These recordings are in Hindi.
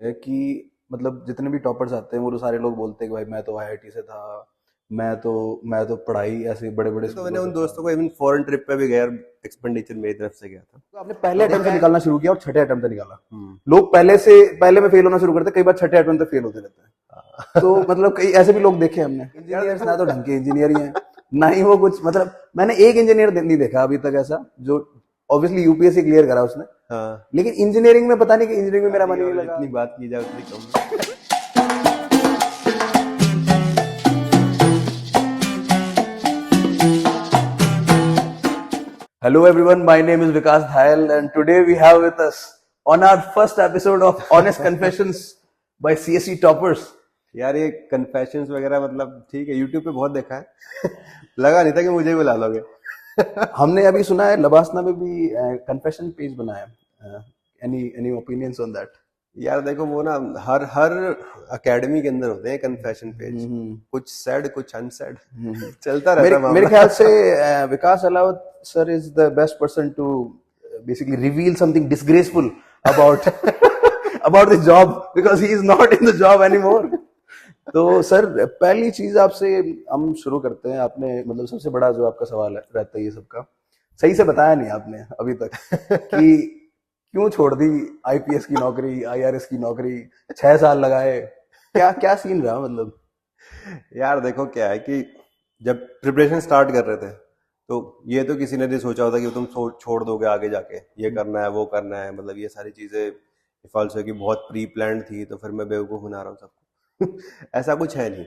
है कि मतलब जितने भी टॉपर्स आते हैं वो सारे लोग बोलते हैं कि भाई मैं तो आईआईटी से था, मैं तो पढ़ाई ऐसे बड़े बड़े तो मैंने स्कूलों से उन था। दोस्तों को इवन फॉरेन ट्रिप पे भी गया, एक्सपेंडिचर मेरी तरफ से गया था। तो आपने पहले तो अटेम्प्ट से निकालना शुरू किया और छठे अटेम्प्ट से निकाला। हम्म। लोग पहले में फेल होना शुरू करते हैं, कई बार छठे अटेम्प्ट तक फेल होते रहते हैं। तो मतलब कई ऐसे भी लोग देखे हमने, यार इंजीनियर्स देखो, ना तो ढंग के इंजीनियर ही हैं, ना ही वो कुछ मतलब मैंने एक इंजीनियर नहीं देखा अभी तक ऐसा जो ऑब्वियसली यूपीएससी क्लियर करा उसने, हाँ, लेकिन इंजीनियरिंग में पता नहीं कि इंजीनियरिंग में मेरा मन ही नहीं और लगा। जितनी बात की जाए उतनी कम है। Hello everyone, my name is Vikas Dhayal and today we have with us on our first episode of Honest Confessions by CSE Toppers. यार ये कन्फेशंस वगैरह मतलब ठीक है, यूट्यूब पे बहुत देखा है। लगा नहीं था कि मुझे भी बुला लोगे। हमने अभी सुना है लबासना में भी कन्फेशन पेज बनाया है। Any opinions on that? यार देखो, वो ना हर हर एकेडमी के अंदर होते हैं कन्फेशन पेज, कुछ सैड कुछ अनसैड। चलता रहता मेरे है मेरे मामला। ख्याल से Vikas Ahlawat sir is the best person to basically reveal something disgraceful about about this job because he is not in the job anymore. तो सर पहली चीज आपसे हम शुरू करते हैं। आपने मतलब सबसे बड़ा जो आपका सवाल है रहता है ये सबका, सही से बताया नहीं आपने अभी तक कि क्यों छोड़ दी आईपीएस की नौकरी, आईआरएस की नौकरी, 6 साल लगाए, क्या क्या सीन रहा मतलब? यार देखो क्या है कि जब प्रिपरेशन स्टार्ट कर रहे थे, तो ये तो किसी ने नहीं सोचा होता कि तुम छोड़ दोगे आगे जाके, ये करना है वो करना है, मतलब ये सारी चीजें फॉल्स की बहुत प्री प्लान थी, तो फिर मैं बेवकूफ बना रहा हूँ सबको। ऐसा कुछ है नहीं।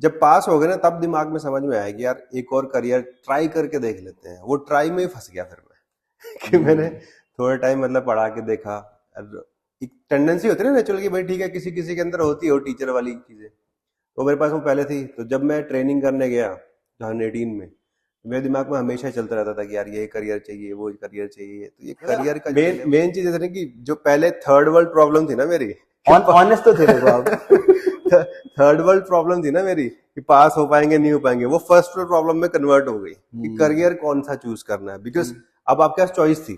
जब पास हो गए ना, तब दिमाग में समझ में आया कि यार एक और करियर ट्राई करके देख लेते हैं। वो ट्राई में ही फंस गया फिर मैं। कि मैंने थोड़ा टाइम मतलब पढ़ा के देखा। और एक टेंडेंसी होती है ना नेचुरल की, भाई ठीक है, किसी किसी के अंदर होती है वो टीचर वाली चीजें, तो मेरे पास वो पहले थी। तो जब मैं ट्रेनिंग करने गया 2018 में, मेरे दिमाग में हमेशा चलता रहता था कि यार ये करियर चाहिए, वो करियर चाहिए। तो ये करियर का मेन मेन चीज ऐसा नहीं कि जो पहले थर्ड वर्ल्ड प्रॉब्लम थी ना मेरी, ऑनेस्ट तो थे देखो आप। थर्ड वर्ल्ड प्रॉब्लम थी ना मेरी कि पास हो पाएंगे नहीं हो पाएंगे, वो फर्स्ट वर्ल्ड प्रॉब्लम में कन्वर्ट हो गई कि करियर कौन सा चूज करना है। बिकॉज अब आपके पास चॉइस थी,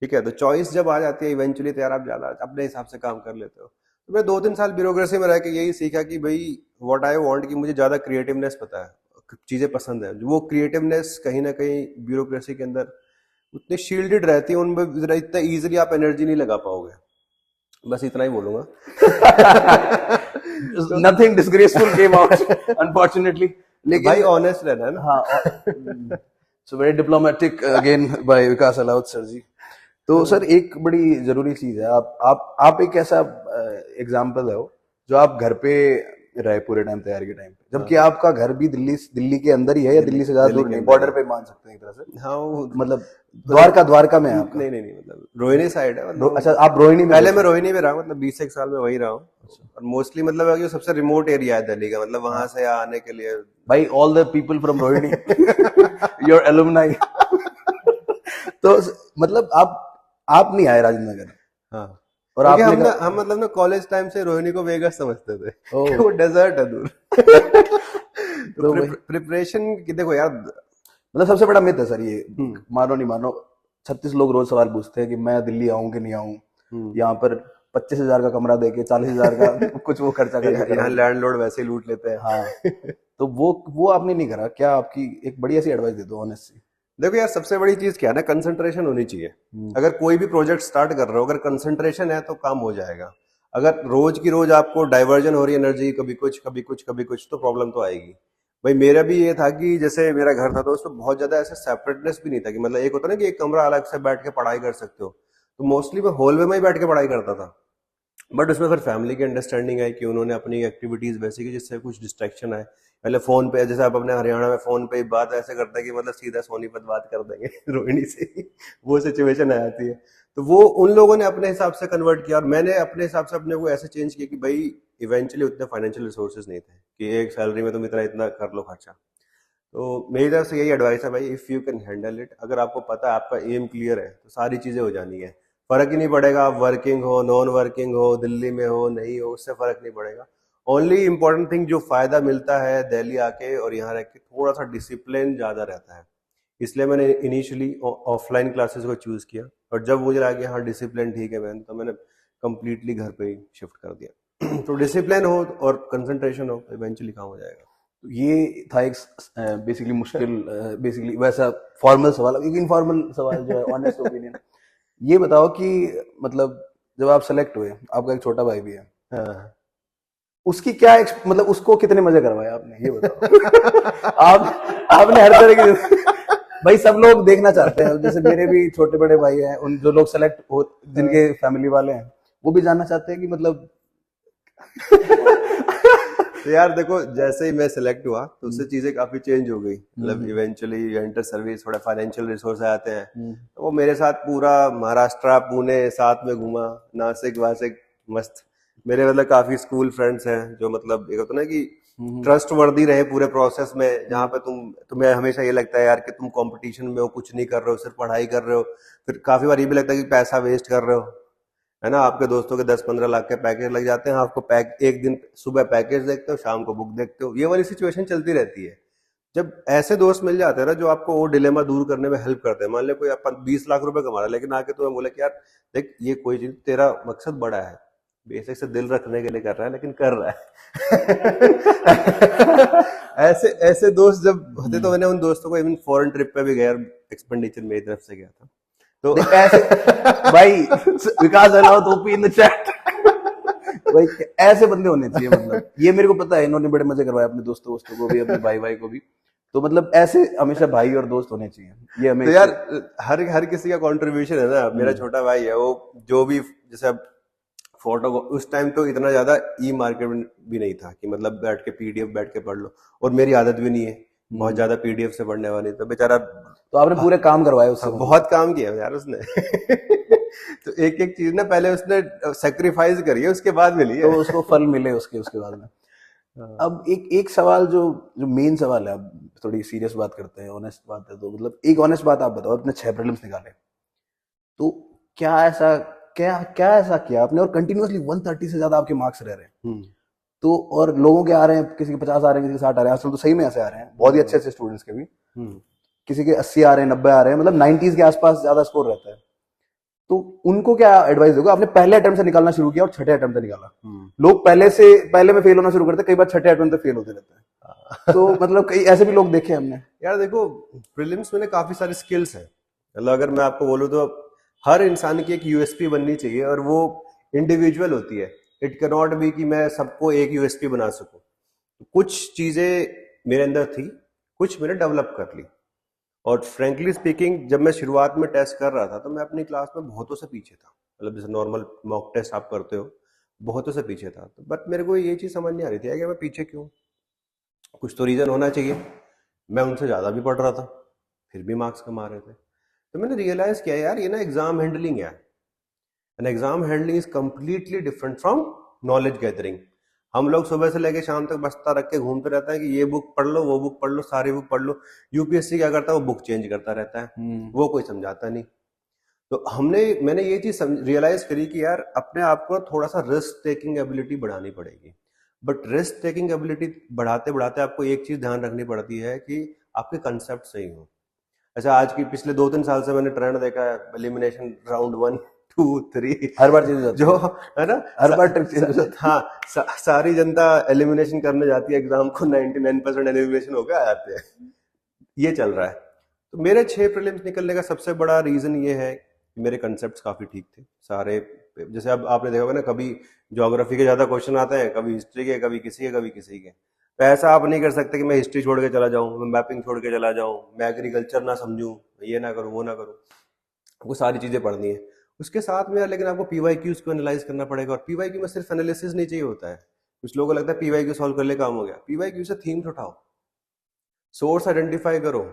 ठीक है। तो चॉइस जब आ जाती है इवेंचुअली, तो यार आप ज्यादा अपने हिसाब से काम कर लेते हो। तो मैं 2-3 साल ब्यूरोक्रेसी में रह के यही सीखा कि भाई व्हाट आई वांट, कि मुझे ज्यादा क्रिएटिवनेस पता है, चीजें पसंद है। वो क्रिएटिवनेस कहीं ना कहीं ब्यूरोक्रेसी के अंदर उतनी शील्डेड रहती है, उनमें इतना इजीली आप एनर्जी नहीं लगा पाओगे। बस इतना ही बोलूंगा। तो nothing disgraceful came out unfortunately, भाई लेकिन ऑनेस्ट रहना है हाँ, ना। So very diplomatic again by Vikas Ahlawat sir ji. तो सर एक बड़ी जरूरी चीज है, आप एक ऐसा एग्जाम्पल है वो जो आप घर पे रहे पूरे टाइम तैयारी के टाइम पे, जबकि हाँ, आपका घर भी दिल्ली के अंदर ही है या दिल्ली दिल्ली से ज्यादा दिल्ली दूर के नहीं, अंदर ही बॉर्डर है। पे मान सकते हैं एक तरह से, हाँ वो मतलब मतलब द्वारका में है आपका। नहीं नहीं नहीं, मतलब रोहिणी साइड है, मतलब अच्छा, आप रोहिणी में पहले रहते मैं हैं? रोहिणी में रहा, मतलब 20 एक साल में वही रहा हूँ। और मोस्टली मतलब है कि सबसे रिमोट एरिया है दिल्ली का, मतलब वहां से आने के लिए। भाई all the people from Rohini your alumni. तो मतलब आप नहीं आए राजेंद्र नगर हाँ, और क्योंकि आपने हम मतलब ना कॉलेज टाइम से रोहिणी को वेगस समझते थे कि ओ वो डेजर्ट है दूर। तो तो भाई प्रिपरेशन की देखो यार। मतलब सबसे बड़ा मिथ है सर ये, हम्म। मानो नहीं मानो, 36 लोग रोज सवाल पूछते हैं कि मैं दिल्ली आऊं कि नहीं आऊं, हम्म। यहाँ पर 25,000 का कमरा देके 40,000 का कुछ वो खर्चा करके यहाँ करोगे। लैंडलॉर्ड वैसे ही लूट लेते हाँ, हैं। तो वो आपने नहीं करा क्या? आपकी एक बढ़िया सी एडवाइस दे दो ऑनेस्टली। देखो यार, सबसे बड़ी चीज क्या है ना, कंसंट्रेशन होनी चाहिए। अगर कोई भी प्रोजेक्ट स्टार्ट कर रहे हो, अगर कंसंट्रेशन है तो काम हो जाएगा। अगर रोज की रोज आपको डाइवर्जन हो रही है एनर्जी, कभी कुछ कभी कुछ कभी कुछ, तो प्रॉब्लम तो आएगी। भाई मेरा भी ये था कि जैसे मेरा घर था, तो उसमें बहुत ज्यादा ऐसे सेपरेटनेस भी नहीं था कि मतलब एक होता ना कि एक कमरा अलग से बैठ के पढ़ाई कर सकते हो। तो मोस्टली मैं हॉलवे में ही बैठ के पढ़ाई करता था। बट उसमें फिर फैमिली की अंडरस्टैंडिंग आई कि उन्होंने अपनी एक्टिविटीज वैसी की जिससे कुछ डिस्ट्रैक्शन आए। पहले फोन पे, जैसे आप अपने हरियाणा में फोन पे बात ऐसे करते हैं कि मतलब सीधा सोनीपत बात कर देंगे रोहिणी से ही, वो सिचुएशन आ जाती है। तो वो उन लोगों ने अपने हिसाब से कन्वर्ट किया, और मैंने अपने हिसाब से अपने को ऐसे चेंज किया कि भाई इवेंचुअली उतने फाइनेंशियल रिसोर्सेज नहीं थे कि एक सैलरी में तुम इतना इतना कर लो खर्चा। तो मेरी तरफ से यही एडवाइस है भाई, if you can handle it, अगर आपको पता है, आपका एम क्लियर है, तो सारी चीजें हो जानी है। फर्क ही नहीं पड़ेगा आप वर्किंग हो नॉन वर्किंग हो, दिल्ली में हो नहीं हो, उससे फर्क नहीं पड़ेगा। ओनली इंपॉर्टेंट थिंग जो फायदा मिलता है दिल्ली आके और यहाँ रह के, थोड़ा सा डिसिप्लिन ज्यादा रहता है। इसलिए मैंने इनिशियली ऑफलाइन क्लासेस को चूज किया, और जब मुझे लगा कि हाँ डिसिप्लिन ठीक है मैम, तो मैंने कंप्लीटली घर पे ही शिफ्ट कर दिया। तो डिसिप्लिन हो और कंसंट्रेशन हो, इवेंचुअली काम हो जाएगा। ये था एक बेसिकली मुश्किल, बेसिकली वैसा फॉर्मल सवाल। एक इनफॉर्मल सवाल जो है, ऑनेस्ट ओपिनियन, ये बताओ कि मतलब जब आप सेलेक्ट हुए, आपका एक छोटा भाई भी है, हाँ। उसकी क्या मतलब उसको कितने मजे करवाए आपने, ये बताओ। आपने हर तरह के भाई सब लोग देखना चाहते हैं, जैसे मेरे भी छोटे बड़े भाई हैं, उन जो लोग सेलेक्ट हो, जिनके फैमिली वाले हैं, वो भी जानना चाहते हैं कि मतलब तो यार देखो, जैसे ही मैं सिलेक्ट हुआ तो उससे चीजें काफी चेंज हो गई। मतलब इवेंचुअली एंटर सर्विस, थोड़ा फाइनेंशियल रिसोर्स आते हैं, तो वो मेरे साथ पूरा महाराष्ट्र पुणे साथ में घूमा, नासिक वासिक मस्त। मेरे मतलब काफी स्कूल फ्रेंड्स हैं जो मतलब एक होता है ना कि ट्रस्ट वर्दी रहे पूरे प्रोसेस में, जहाँ पे तुम्हें हमेशा ये लगता है यार कि तुम कंपटीशन में हो, कुछ नहीं कर रहे हो, सिर्फ पढ़ाई कर रहे हो। फिर काफी बार ये भी लगता है कि पैसा वेस्ट कर रहे हो, है ना। आपके दोस्तों के 10-15 लाख के पैकेज लग जाते हैं, आपको एक दिन सुबह पैकेज देखते हो, शाम को बुक देखते हो। ये वाली सिचुएशन चलती रहती है। जब ऐसे दोस्त मिल जाते हैं ना जो आपको वो डिलेमा दूर करने में हेल्प करते हैं, मान लो कोई अपन 20 लाख रुपए कमा रहा है, लेकिन आके तुम्हें बोले कि यार देख, ये कोई चीज, तेरा मकसद बड़ा है, बेसिक से दिल रखने के लिए कर रहा है, लेकिन कर रहा है। ऐसे ऐसे दोस्त जब होते, तो मैंने उन दोस्तों को इवन फॉरेन ट्रिप पे भी गया, एक्सपेंडिचर मेरी तरफ से गया था। तो ऐसे भाई, विकास अलाउत ओपी इन द चैट भाई, ऐसे बंदे होने चाहिए। मतलब ये मेरे को पता है, इन्होंने बड़े मजे करवाए अपने दोस्तों को भी, अपने भाई को भी। तो मतलब ऐसे हमेशा भाई और दोस्त होने चाहिए, ये हमें। तो यार हर किसी का कंट्रीब्यूशन है ना। मेरा छोटा भाई है, वो जो भी, जैसे अब फोटो उस टाइम तो इतना ज्यादा ई मार्केट भी नहीं था कि मतलब बैठ के पीडीएफ बैठ के पढ़ लो, और मेरी आदत भी नहीं है बहुत ज्यादा पीडीएफ से पढ़ने वाली, तो बेचारा तो आपने पूरे काम करवाए उससे? बहुत काम किया यार उसने। तो एक एक चीज ना पहले उसने सेक्रीफाइस करी है, उसके बाद मिली है। तो उसको फल मिले उसके बाद में। अब एक सवाल जो मेन सवाल है, अब थोड़ी सीरियस बात करते हैं, ऑनेस्ट बात है, तो मतलब एक ऑनेस्ट बात आप बताओ, अपने 6 प्रीलिम्स निकाले, तो क्या ऐसा किया आपने, और कंटिन्यूअसली 130 से ज्यादा आपके मार्क्स रह रहे हैं, तो और लोगों के आ रहे हैं, किसी के 50 आ रहे हैं, किसी के 60 आ रहे हैं, आजकल तो सही में ऐसे आ रहे हैं, बहुत ही अच्छे स्टूडेंट्स के भी, किसी के 80 आ रहे हैं, 90 आ रहे हैं, मतलब 90s के आसपास ज्यादा स्कोर रहता है। तो उनको क्या एडवाइस दोगे? आपने पहले अटेम्प्ट से निकालना शुरू किया और छठे अटेम्प्ट से निकाला। लोग पहले में फेल होना शुरू करते हैं, कई बार छठे अटेम्प्ट तक फेल होते रहते हैं। तो मतलब कई ऐसे भी लोग देखे हमने। यार देखो, प्रीलिम्स में काफी सारी स्किल्स हैं। मतलब अगर मैं आपको बोलूँ तो हर इंसान की एक यूएसपी बननी चाहिए, और वो इंडिविजुअल होती है। इट कैन नॉट बी कि मैं सबको एक यूएसपी बना सकूं। कुछ चीजें मेरे अंदर थी, कुछ मैंने डेवलप कर ली। और फ्रेंकली स्पीकिंग, जब मैं शुरुआत में टेस्ट कर रहा था तो मैं अपनी क्लास में बहुतों से पीछे था। मतलब जैसे नॉर्मल मॉक टेस्ट आप करते हो, बहुतों से पीछे था। तो बट मेरे को ये चीज समझ नहीं आ रही थी कि मैं पीछे क्यों, कुछ तो रीजन होना चाहिए। मैं उनसे ज्यादा भी पढ़ रहा था, फिर भी मार्क्स कम आ रहे थे। तो मैंने रियलाइज किया यार, ये ना एग्जाम हैंडलिंग है, and exam handling is completely different from knowledge gathering. हम लोग सुबह से लेकर शाम तक बस्ता रख के घूमते रहता है कि ये बुक पढ़ लो, वो बुक पढ़ लो, सारी बुक पढ़ लो। यूपीएससी क्या करता है, वो बुक चेंज करता रहता है, वो कोई समझाता नहीं। तो मैंने ये चीज रियलाइज करी कि यार अपने आप को थोड़ा सा रिस्क टेकिंग एबिलिटी बढ़ानी पड़ेगी। बट रिस्क टेकिंग एबिलिटी बढ़ाते बढ़ाते आपको एक चीज ध्यान रखनी पड़ती है कि आपके कंसेप्ट सही हो। अच्छा, आज की पिछले 2-3 साल से मैंने ट्रेंड देखा है, एलिमिनेशन राउंड 1, 2, 3 हर बार चेंज हो जाती जो है ना, हर बार ट्रिक चेंज हो जाती हाँ, सारी जनता एलिमिनेशन करने जाती है एग्जाम को, 99% एलिमिनेशन होकर आ जाते हैं। ये चल रहा है। तो मेरे 6 प्रीलिम्स निकलने का सबसे बड़ा रीजन ये है कि मेरे कंसेप्ट्स काफी ठीक थे सारे। जैसे अब आपने देखा होगा ना, कभी ज्योग्राफी के ज्यादा क्वेश्चन आते हैं, कभी हिस्ट्री के, कभी किसी के, कभी किसी के। तो ऐसा आप नहीं कर सकते कि मैं हिस्ट्री छोड़ के चला जाऊं, मैं मैपिंग छोड़ के चला जाऊं, मैं एग्रीकल्चर ना समझूं, ये ना करूं, वो ना करूं। वो सारी चीजें पढ़नी है उसके साथ में। लेकिन आपको पीवाईक्यूज को एनालाइज करना पड़ेगा, और पीवाईक्यू में सिर्फ एनालिसिस नहीं चाहिए होता है। कुछ लोगों को लगता है पीवाईक्यू सॉल्व कर ले काम हो गया। पीवाईक्यू से थीम्स उठाओ, सोर्स आइडेंटिफाई करो,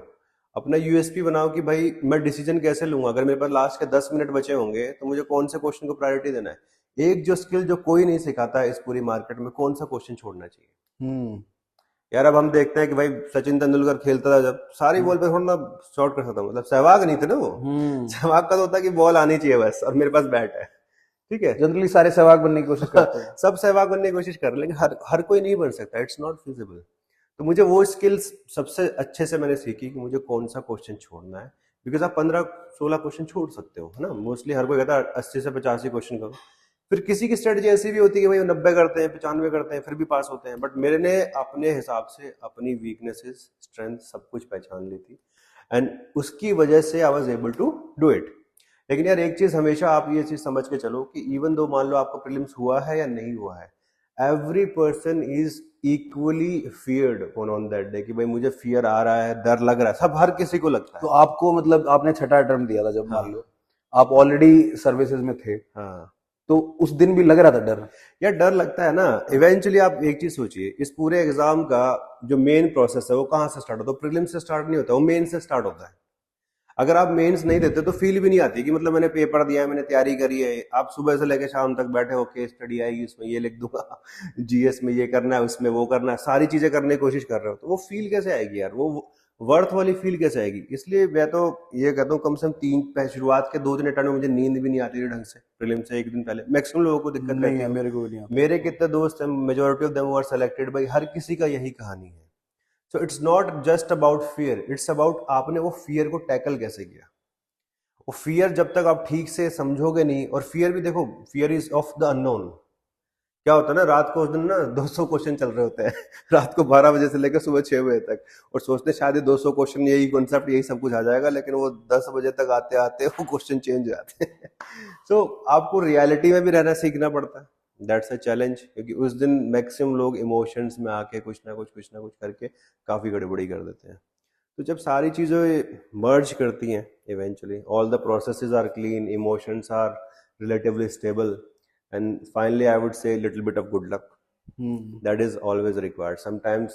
अपना यूएसपी बनाओ कि भाई मैं डिसीजन कैसे लूंगा। अगर मेरे पास लास्ट के 10 मिनट बचे होंगे तो मुझे कौन से क्वेश्चन को प्रायोरिटी देना है। एक जो स्किल जो कोई नहीं सिखाता है इस पूरी मार्केट में, कौन सा क्वेश्चन छोड़ना चाहिए। यार अब हम देखते हैं कि भाई सचिन तेंदुलकर खेलता था, जब सारी बॉल पे थोड़ा शॉट कर सकता, मतलब सहवाग नहीं थे ना वो। सहवाग का तो होता है कि बॉल आनी चाहिए बस, और मेरे पास बैट है, ठीक है। जनरली सारे सहवाग बनने की कोशिश करते हैं। सब सहवाग बनने की कोशिश कर रहे हैं, लेकिन हर कोई नहीं बन सकता, इट्स नॉट फिजिबल। तो मुझे वो स्किल्स सबसे अच्छे से मैंने सीखी कि मुझे कौन सा क्वेश्चन छोड़ना है। बिकॉज आप 15-16 क्वेश्चन छोड़ सकते हो, है ना। मोस्टली हर कोई कहता है 80 से 85 क्वेश्चन करो, फिर किसी की स्ट्रेटजी ऐसी भी होती है कि भाई वो 90 करते हैं, 95 करते हैं, फिर भी पास होते हैं, बट मेरे ने अपने हिसाब से अपनी वीकनेसेस, स्ट्रेंथ सब कुछ पहचान ली थी, एंड उसकी वजह से I was able to do it. लेकिन यार एक चीज हमेशा आप ये चीज समझ के चलो कि इवन दो मान लो आपका प्रीलिम्स हुआ है या नहीं हुआ है, every person is equally feared on that day, कि भाई मुझे फियर आ रहा है, डर लग रहा है, सब हर किसी को लगता तो है। आपको मतलब आपने छठा अटेम्प्ट दिया था जब, हाँ। मान लो आप ऑलरेडी सर्विसेज में थे, हाँ तो उस दिन भी लग रहा था डर? यार डर लगता है ना। इवेंचुअली आप एक चीज सोचिए, इस पूरे एग्जाम का जो मेन प्रोसेस है वो कहाँ से स्टार्ट होता है? प्रीलिम से स्टार्ट नहीं होता, वो मेन से स्टार्ट होता है। अगर आप मेंस नहीं देते तो फील भी नहीं आती कि मतलब मैंने पेपर दिया है, मैंने तैयारी करी है। आप सुबह से लेकर शाम तक बैठे हो, केस स्टडी आएगी उसमें ये लिख दूंगा, जीएस में ये करना है, उसमें वो करना है, सारी चीजें करने की कोशिश कर रहे हो, तो वो फील कैसे आएगी यार? वो वर्थ वाली फील कैसे आएगी? इसलिए मैं तो ये कहता हूँ कम से कम शुरुआत के 2 दिन अटेंड में मुझे नींद भी नहीं आती थी ढंग से, प्रीलिम से एक दिन पहले। मैक्सिमम लोगों को दिक्कत नहीं रहती है, है। मेरे को भी नहीं आता। मेरे कितने दोस्त हैं, majority of them were selected, भाई हर किसी का यही कहानी है। So it's not just about fear, it's about आपने वो फियर को टैकल कैसे किया। वो फियर जब तक आप ठीक से समझोगे नहीं, और फियर भी देखो, fear is of the unknown. क्या होता है ना, रात को उस दिन ना 200 क्वेश्चन चल रहे होते हैं रात को 12 बजे से लेकर सुबह 6 बजे तक, और सोचते शायद ये 200 क्वेश्चन, यही कॉन्सेप्ट, यही सब कुछ आ जाएगा, लेकिन वो 10 बजे तक आते आते वो क्वेश्चन चेंज हो जाते हैं। सो आपको रियलिटी में भी रहना सीखना पड़ता है, दैट्स अ चैलेंज, क्योंकि उस दिन मैक्सिमम लोग इमोशंस में आके कुछ ना कुछ करके काफी गड़बड़ी कर देते हैं। तो जब सारी चीजें मर्ज करती हैं, eventually all the processes are clean, emotions are relatively stable, and finally I would say little bit of good luck, that is always required sometimes।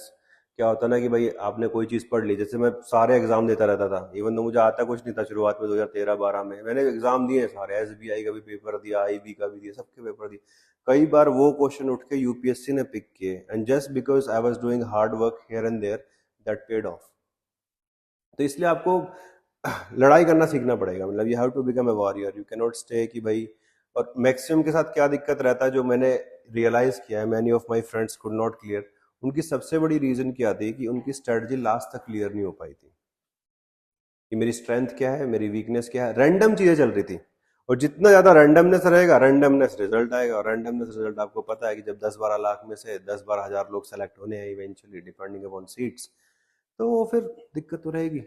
क्या होता ना कि भाई आपने कोई चीज पढ़ ली, जैसे मैं सारे एग्जाम देता रहता था, इवन तो मुझे आता कुछ नहीं था शुरुआत में, 2013-12 में मैंने एग्जाम दिए सारे, एसबीआई का भी पेपर दिया, आईबी का भी दिया, सबके पेपर दिए। कई बार वो क्वेश्चन उठ के यूपीएससी ने पिक किए, and just because I was doing hard work here and there, that paid off. तो इसलिए आपको लड़ाई करना सीखना पड़ेगा, मतलब you have to become a warrior, you can not stay कि भाई। और मैक्सिमम के साथ क्या दिक्कत रहता है, जो मैंने रियलाइज किया है, many of my friends could not clear, उनकी सबसे बड़ी रीजन क्या थी कि उनकी स्ट्रेटजी लास्ट तक क्लियर नहीं हो पाई थी, कि मेरी स्ट्रेंथ क्या है, मेरी वीकनेस क्या है। रैंडम चीजें चल रही थी, और जितना ज्यादा रैंडमनेस रहेगा, रैंडमनेस रिजल्ट आएगा, और रैंडमनेस रिजल्ट आपको पता है कि जब 10-12 लाख में से 10-12 हजार लोग सेलेक्ट होने हैं इवेंचुअली, डिपेंडिंग अपॉन सीट्स, तो वो फिर दिक्कत तो रहेगी।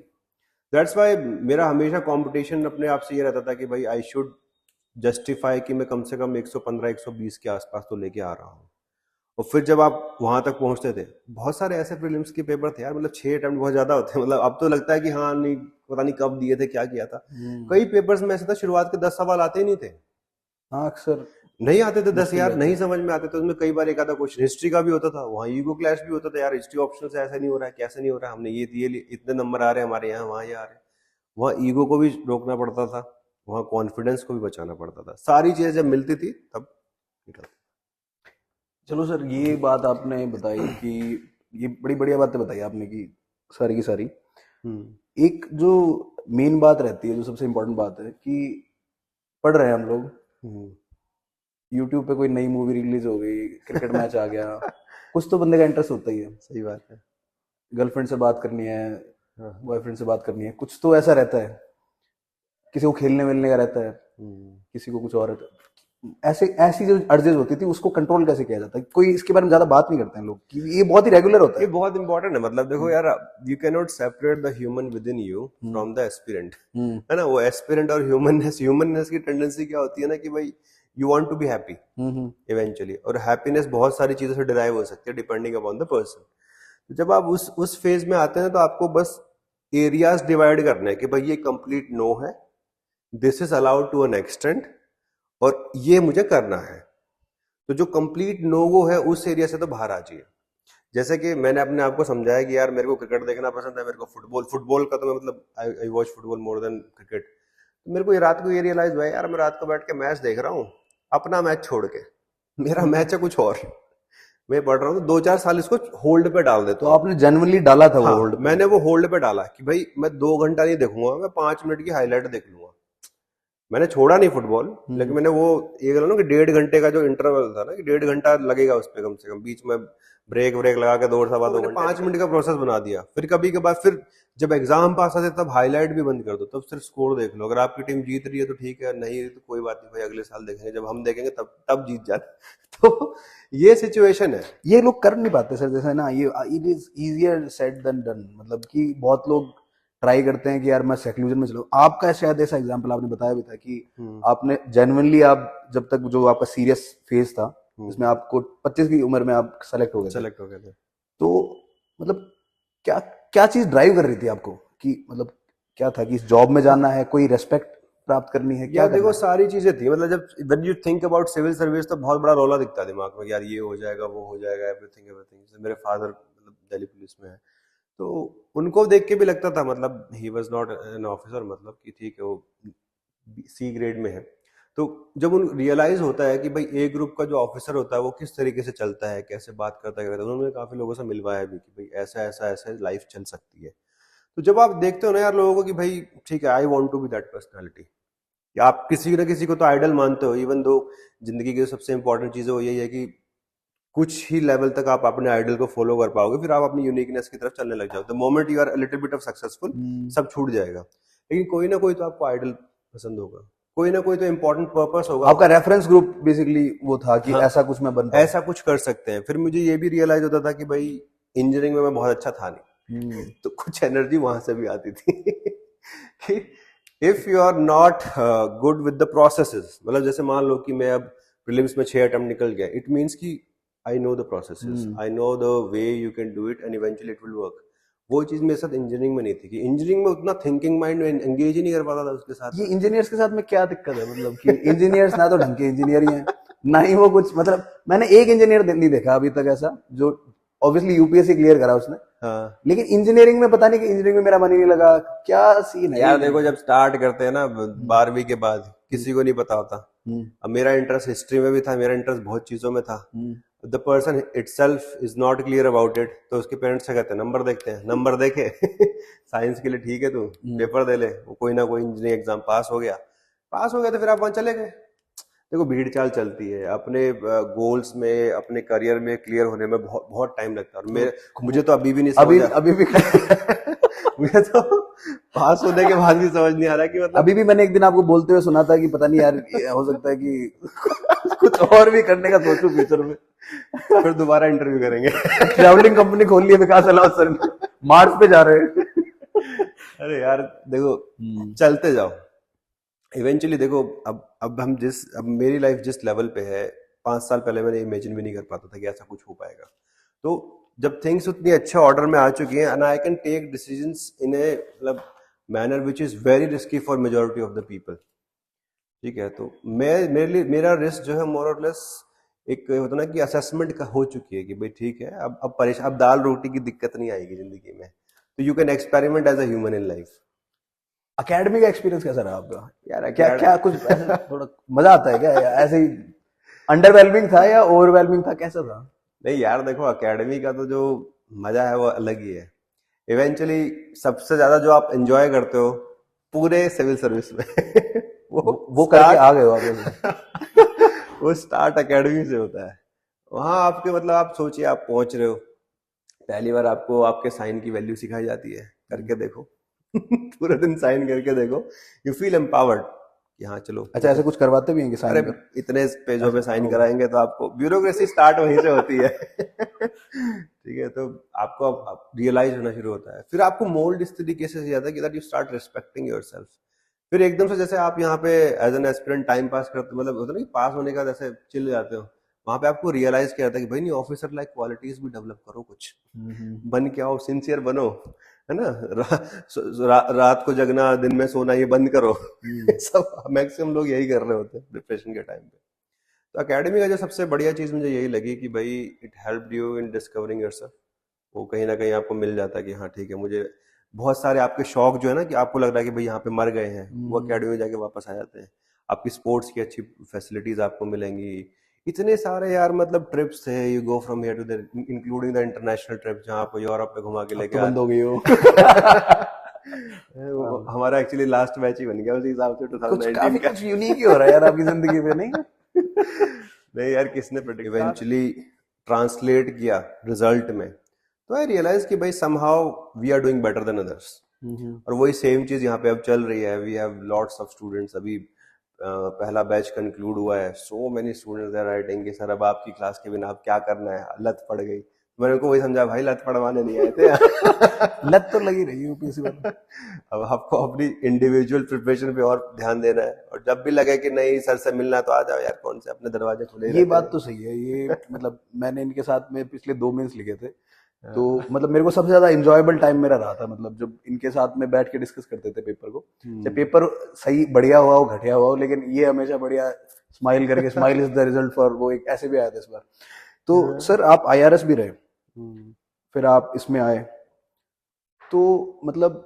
दैट्स वाई मेरा हमेशा कंपटीशन अपने आप से ये रहता था कि भाई आई शुड जस्टिफाई कि मैं कम से कम 115-120 के आसपास तो लेके आ रहा हूँ। और फिर जब आप वहां तक पहुंचते थे, बहुत सारे ऐसे प्रीलिम्स के पेपर थे यार, मतलब 6 अटेम्प्ट बहुत ज्यादा होते हैं, मतलब अब तो लगता है कि हाँ नहीं, पता नहीं कब दिए थे, क्या किया था। कई पेपर्स में ऐसा था, शुरुआत के 10 सवाल आते ही नहीं थे। हाँ, अक्सर नहीं आते थे 10 मुश्किल यार, रहता नहीं है। समझ में आते थे उसमें। कई बार एक आधा क्वेश्चन हिस्ट्री का भी होता था, वहाँ ईगो क्लैश भी होता था यार, हिस्ट्री ऑप्शन से ऐसा नहीं हो रहा है, कैसे नहीं हो रहा है, हमने ये इतने नंबर आ रहे हैं हमारे यहाँ, वहाँ ये आ रहे हैं। वहाँ ईगो को भी रोकना पड़ता था, वहाँ कॉन्फिडेंस को भी बचाना पड़ता था। सारी चीजें जब मिलती थी तब निकलती। चलो सर, ये बात आपने बताई कि ये बड़ी बढ़िया बातें बताई आपने कि सारी की सारी। एक जो मेन बात रहती है, जो सबसे इम्पोर्टेंट बात है कि पढ़ रहे हैं हम लोग, यूट्यूब पे कोई नई मूवी रिलीज हो गई, क्रिकेट मैच आ गया, कुछ तो बंदे का इंटरेस्ट होता ही है। सही बात है। गर्लफ्रेंड से बात करनी है, बॉयफ्रेंड से बात करनी है, कुछ तो ऐसा रहता है, किसी को खेलने मिलने का रहता है, किसी को कुछ और रहता है। ऐसे ऐसी जो अर्जेज होती थी, उसको कंट्रोल कैसे किया जाता है? कोई इसके बारे में ज्यादा बात नहीं करते हैं लोग, कि ये बहुत ही रेगुलर होता ये है। बहुत इंपॉर्टेंट है। मतलब देखो यार, you can not separate the human with in you from the aspirant, है ना। वो एस्पिरेंट और ह्यूमननेस की टेंडेंसी क्या होती है ना, कि भाई you want to be happy eventually, और हैप्पीनेस बहुत सारी चीजों से डिराइव हो सकती है डिपेंडिंग अपॉन द पर्सन। तो जब आप उस फेज में आते हैं, तो आपको बस एरियाज डिवाइड करने हैं कि भाई ये कंप्लीट नो है, this is allowed to an extent, और ये मुझे करना है। तो जो कंप्लीट नो वो है, उस एरिया से तो बाहर आ जाइए। जैसे कि मैंने अपने आप को समझाया कि यार मेरे को क्रिकेट देखना पसंद है, मेरे को फुटबॉल का तो मैं मतलब I watch football more than cricket. तो मेरे को ये रात को ये रियलाइज हुआ है यार, मैं रात को बैठ के मैच देख रहा हूँ, अपना मैच छोड़ के, मेरा मैच है कुछ और, मैं पढ़ रहा हूँ। तो 2-4 साल इसको होल्ड पे डाल देता तो हूँ। आपने जेन्युइनली डाला था वो हाँ, होल्ड पे? मैंने वो होल्ड पे डाला कि भाई मैं 2 घंटा नहीं देखूंगा, मैं 5 मिनट की हाईलाइट देख लूंगा। मैंने छोड़ा नहीं फुटबॉल, लेकिन मैंने वो ये कह लो ना कि 1.5 घंटे का जो इंटरवल था ना, कि 1.5 घंटा लगेगा उस पे कम से कम, बीच में ब्रेक लगा के 2 सवा 2 घंटे 5 मिनट का प्रोसेस बना दिया। फिर कभी के बाद फिर जब एग्जाम पास आते तब हाईलाइट भी बंद कर दो, तब सिर्फ स्कोर देख लो। अगर आपकी टीम जीत रही है तो ठीक है, नहीं तो कोई बात नहीं भाई, अगले साल देखेंगे, जब हम देखेंगे तब जीत जाते। तो ये सिचुएशन है। ये लोग कर नहीं पाते सर, जैसे ना ये it is easier said than done, मतलब कि बहुत लोग ट्राई करते हैं कि यार मैं सेक्लूजन में चलूं। आपका शायद ऐसा एग्जांपल आपने बताया भी था कि आपने जेन्युइनली, आप जब तक जो आपका सीरियस फेज था जिसमें आपको 25 की उम्र में आप सेलेक्ट हो गए थे, तो मतलब क्या क्या चीज ड्राइव कर रही थी आपको कि मतलब क्या था कि इस जॉब में जाना है, कोई रेस्पेक्ट प्राप्त करनी है, क्या देखो सारी चीजें थी। मतलब जब when you think about civil service तो बहुत बड़ा रौला दिखता है दिमाग में, यार ये हो जाएगा वो हो जाएगा, एवरीथिंग एवरीथिंग। जैसे मेरे फादर मतलब दिल्ली पुलिस में है, तो उनको देख के भी लगता था, मतलब he was not an officer, मतलब कि ठीक है वो सी ग्रेड में है। तो जब उन रियलाइज होता है कि भाई ए ग्रुप का जो ऑफिसर होता है वो किस तरीके से चलता है, कैसे बात करता है, उन्होंने काफी लोगों से मिलवाया भी कि भाई ऐसा ऐसा ऐसा लाइफ चल सकती है। तो जब आप देखते हो ना यार लोगों को कि भाई ठीक है, I want to be that personality, कि आप किसी न किसी को तो आइडल मानते हो, इवन दो जिंदगी की सबसे इंपॉर्टेंट चीज वो यही है कि कुछ ही लेवल तक आप अपने आइडल को फॉलो कर पाओगे, फिर आप अपनी यूनिकनेस की तरफ चलने लग जाओ। The moment you are little bit of successful, सब छूट जाएगा। लेकिन कोई ना कोई तो आपको आइडल पसंद होगा, कोई ना कोई तो इम्पोर्टेंट पर्पस होगा। आपका रेफरेंस ग्रुप बेसिकली वो था कि ऐसा कुछ मैं बन पाऊं, ऐसा कुछ कर सकते हैं। फिर मुझे ये भी रियलाइज होता था कि भाई इंजीनियरिंग में मैं बहुत अच्छा था नहीं, तो कुछ एनर्जी वहां से भी आती थी। If you are not good with the processes, मतलब जैसे मान लो कि मैं अब प्रीलिम्स में 6 अटेम्प्ट निकल गया, इट मीन्स कि I know the processes, I know the way you can do it and eventually it will work. वो चीज मेरे साथ इंजीनियरिंग में नहीं थी, कि इंजीनियरिंग में उतना थिंकिंग माइंड में एंगेज ही नहीं कर पाता था उसके साथ। ये इंजीनियर्स के साथ में क्या दिक्कत है, मतलब कि इंजीनियर्स ना तो ढंग के इंजीनियर ही हैं, ना ही वो कुछ, मतलब मैंने एक इंजीनियर नहीं देखा अभी तक ऐसा जो ऑब्वियसली यूपीएससी क्लियर करा उसने, हाँ। लेकिन इंजीनियरिंग में पता नहीं कि इंजीनियरिंग में मेरा मन ही नहीं लगा, क्या सीन है यार देखो जब स्टार्ट करते हैं ना 12वीं के बाद, किसी को नहीं पता होता। अब मेरा इंटरेस्ट हिस्ट्री में भी था, मेरा इंटरेस्ट बहुत चीजों में था। The person itself is not clear about it, तो उसके पेरेंट्स से कहते हैं नंबर देखते हैं, नंबर देखे साइंस के लिए ठीक है तू पेपर दे ले, वो कोई ना कोई इंजीनियरिंग एग्जाम पास हो गया तो फिर आप वहां चले गए। देखो भीड़ चाल चलती है, अपने गोल्स में अपने करियर में क्लियर होने में बहुत बहुत टाइम लगता है। और मुझे तो अभी भी नहीं समझ अभी भी मुझे तो पास होने के बाद भी समझ नहीं आ रहा कि मतलब अभी भी मैंने एक दिन आपको बोलते हुए सुना था कि पता नहीं यार हो सकता है कि कुछ और भी करने का सोचूं फ्यूचर में। फिर दोबारा इंटरव्यू करेंगे। ट्रैवलिंग कंपनी खोल ली है विकास अलाउद सर ने, मार्स पे जा रहे हैं। अरे यार देखो चलते जाओ, इवेंचुअली देखो अब मेरी लाइफ जिस लेवल पे है, 5 साल पहले मैंने इमेजिन भी नहीं कर पाता था कि ऐसा कुछ हो पाएगा। तो जब थिंग्स उतनी अच्छे ऑर्डर में आ चुकी हैं and I can take decisions in a मतलब manner which is very risky for majority of the people, ठीक है। तो मेरे लिए मेरा रिस्क जो है मोर और लेस एक होता ना कि असेसमेंट का हो चुकी है कि भाई ठीक है, अब परेशान, अब दाल रोटी की दिक्कत नहीं आएगी जिंदगी में, तो you can experiment as a human in life. Academy का एक्सपीरियंस कैसा रहा आपका यार? क्या कुछ ऐसे थोड़ा मजा आता है क्या, या ऐसे ही अंडरवेलमिंग था या ओवरवेलमिंग था, कैसा था? नहीं यार देखो अकेडमी का तो जो मजा है वो अलग ही है। इवेंचुअली सबसे ज्यादा जो आप एंजॉय करते हो पूरे सिविल सर्विस में वो करके आ गए हो आप। वो स्टार्ट अकेडमी से होता है। वहां आपके मतलब आप सोचिए आप पहुंच रहे हो, पहली बार आपको आपके साइन की वैल्यू सिखाई जाती है, करके देखो पूरे दिन साइन करके देखो, यू फील एम्पावर्ड कि हाँ चलो। अच्छा ऐसे कुछ करवाते भी हैं कि साइन? अरे इतने पेजों पे साइन कराएंगे तो आपको ब्यूरोक्रेसी स्टार्ट वहीं से होती है। ठीक है, तो आपको रियलाइज होना शुरू होता है, फिर आपको मोल्ड इस तरीके से जाता है कि that you start respecting yourself. फिर एकदम से जैसे आप यहाँ पे as an aspirant time pass करते, मतलब होता है ना कि पास होने का जैसे चिल जाते हो, वहां पे आपको रियलाइज किया जाता है कि भाई नहीं ऑफिसर लाइक क्वालिटीज भी डेवलप करो, कुछ बन के आओ, सिंसियर बनो, है ना, रात को जगना दिन में सोना ये बंद करो। सब मैक्सिमम लोग यही कर रहे होते हैं डिप्रेशन के टाइम पे। तो एकेडमी का जो सबसे बढ़िया चीज मुझे यही लगी कि भाई it helped you in discovering yourself. वो कहीं ना कहीं आपको मिल जाता है कि हाँ ठीक है, मुझे बहुत सारे आपके शौक जो है ना कि आपको लग रहा है कि भाई यहाँ पे मर गए हैं, वो एकेडमी में जाके वापस आ जाते हैं। आपकी स्पोर्ट्स की अच्छी फैसिलिटीज आपको मिलेंगी, इतने सारे यार मतलब ट्रिप्स थे, you go from here to there, including the international trip जहाँ आपको यूरोप में घुमा के लेके बंद हो गई हो। हमारा एक्चुअली लास्ट बैच ही बन गया उसी हिसाब से कुछ 2019 काफी का। कुछ यूनिक ही हो रहा है यार आपकी जिंदगी में, नहीं? नहीं यार, किसने प्रेडिक्ट इवेंचुअली ट्रांसलेट किया रिजल्ट में, तो आई रियलाइज कि भाई somehow we are doing better than others. और वही सेम चीज यहाँ पे अब चल रही है। We have lots of students. अभी पहला बैच कंक्लूड हुआ है। So many students are writing कि सर अब आपकी क्लास के बिना अब क्या करना है, लत पड़ गई। मैंने उनको वही समझा, भाई लत पड़वाने नहीं आए थे। लत तो लगी रही यूपीएससी वाली। अब आपको अपनी इंडिविजुअल प्रिपरेशन पे और ध्यान देना है, और जब भी लगे कि नहीं सर से मिलना तो आ जाओ यार, कौन से अपने दरवाजे खुले ये रहते बात हैं। तो सही है। ये मतलब मैंने इनके साथ में पिछले 2 मेंस लिखे थे, तो मतलब मेरे को सबसे ज्यादा इंजॉयबल टाइम मेरा रहा था, मतलब जब इनके साथ में बैठ के डिस्कस करते थे पेपर को। चाहे पेपर सही बढ़िया हुआ हो घटिया हुआ हो, लेकिन ये हमेशा बढ़िया स्माइल करके, smile is the result for, वो एक ऐसे भी आया था इस बार। तो सर आप आईआरएस भी रहे, फिर आप इसमें आए, तो मतलब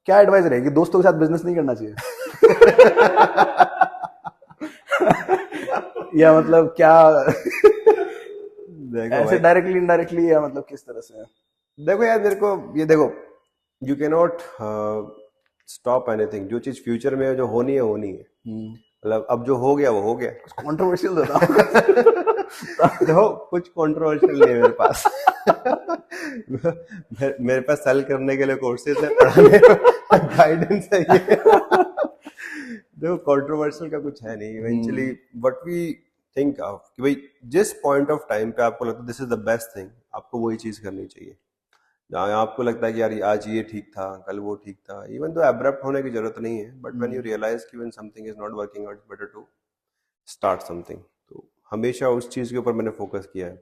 क्या एडवाइस रहेगी? दोस्तों के साथ बिजनेस नहीं करना चाहिए? या मतलब क्या देखो ऐसे भाई, डायरेक्टली इनडायरेक्टली, या मतलब किस तरह से? देखो यार, मेरे को ये देखो, you can not stop anything. जो चीज फ्यूचर में जो होनी है होनी है। मतलब अब जो हो गया वो हो गया। कंट्रोवर्शियल होता। देखो कुछ कंट्रोवर्शियल नहीं है मेरे पास। मेरे पास सेल करने के लिए कोर्सेज है, पढ़ाने गाइडेंस है ये। देखो कंट्रोवर्शियल का कुछ है नहीं। Eventually what we think of कि भाई जिस पॉइंट ऑफ टाइम पे आपको लगता है this is the best thing, आपको वही चीज करनी चाहिए। जहाँ आपको लगता है कि यार आज ये ठीक था, कल वो ठीक था, इवन तो एब्रप्ट होने की जरूरत नहीं है, बट व्हेन यू रियलाइज कि when something is not working out, it's better to start something. तो हमेशा उस चीज के ऊपर मैंने फोकस किया है,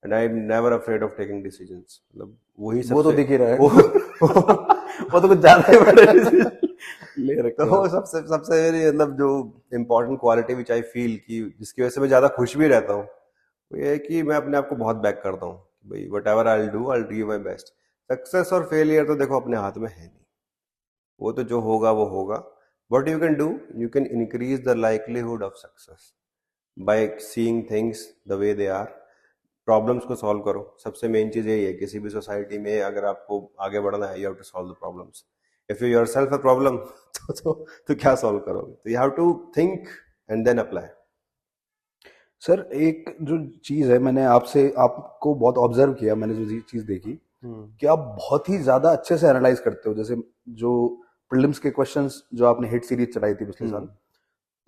and I am never afraid of taking decisions. मतलब वही वो तो सबसे दिख ही रहा है। वो वो तो कुछ ज्यादा ही बड़े decision ले रखे तो हो। सबसे सबसे मेरी मतलब जो important quality which I feel कि जिसकी वजह से मैं ज्यादा खुश भी रहता हूँ, वो ये है कि मैं अपने आप को बहुत बैक करता हूँ। भाई what ever I do, I do my best. Success और फेलियर तो देखो अपने हाथ में है नहीं, वो तो जो होगा वो होगा। What you can do, you can increase the likelihood of success by seeing things the way they are. Problems को सॉल्व करो। सबसे मेन चीज यही है किसी भी सोसाइटी में, अगर आपको आगे बढ़ना है, you have to solve the problems. If you yourself a problem तो क्या सॉल्व करोगे? तो you have to think and then apply. Sir एक जो चीज है, मैंने आपसे आपको बहुत ऑब्जर्व किया, मैंने जो चीज देखी कि आप बहुत ही ज्यादा अच्छे से एनालाइज करते हो। जैसे जो प्रीलिम्स के क्वेश्चंस जो आपने हिट सीरीज चलाई थी पिछले साल,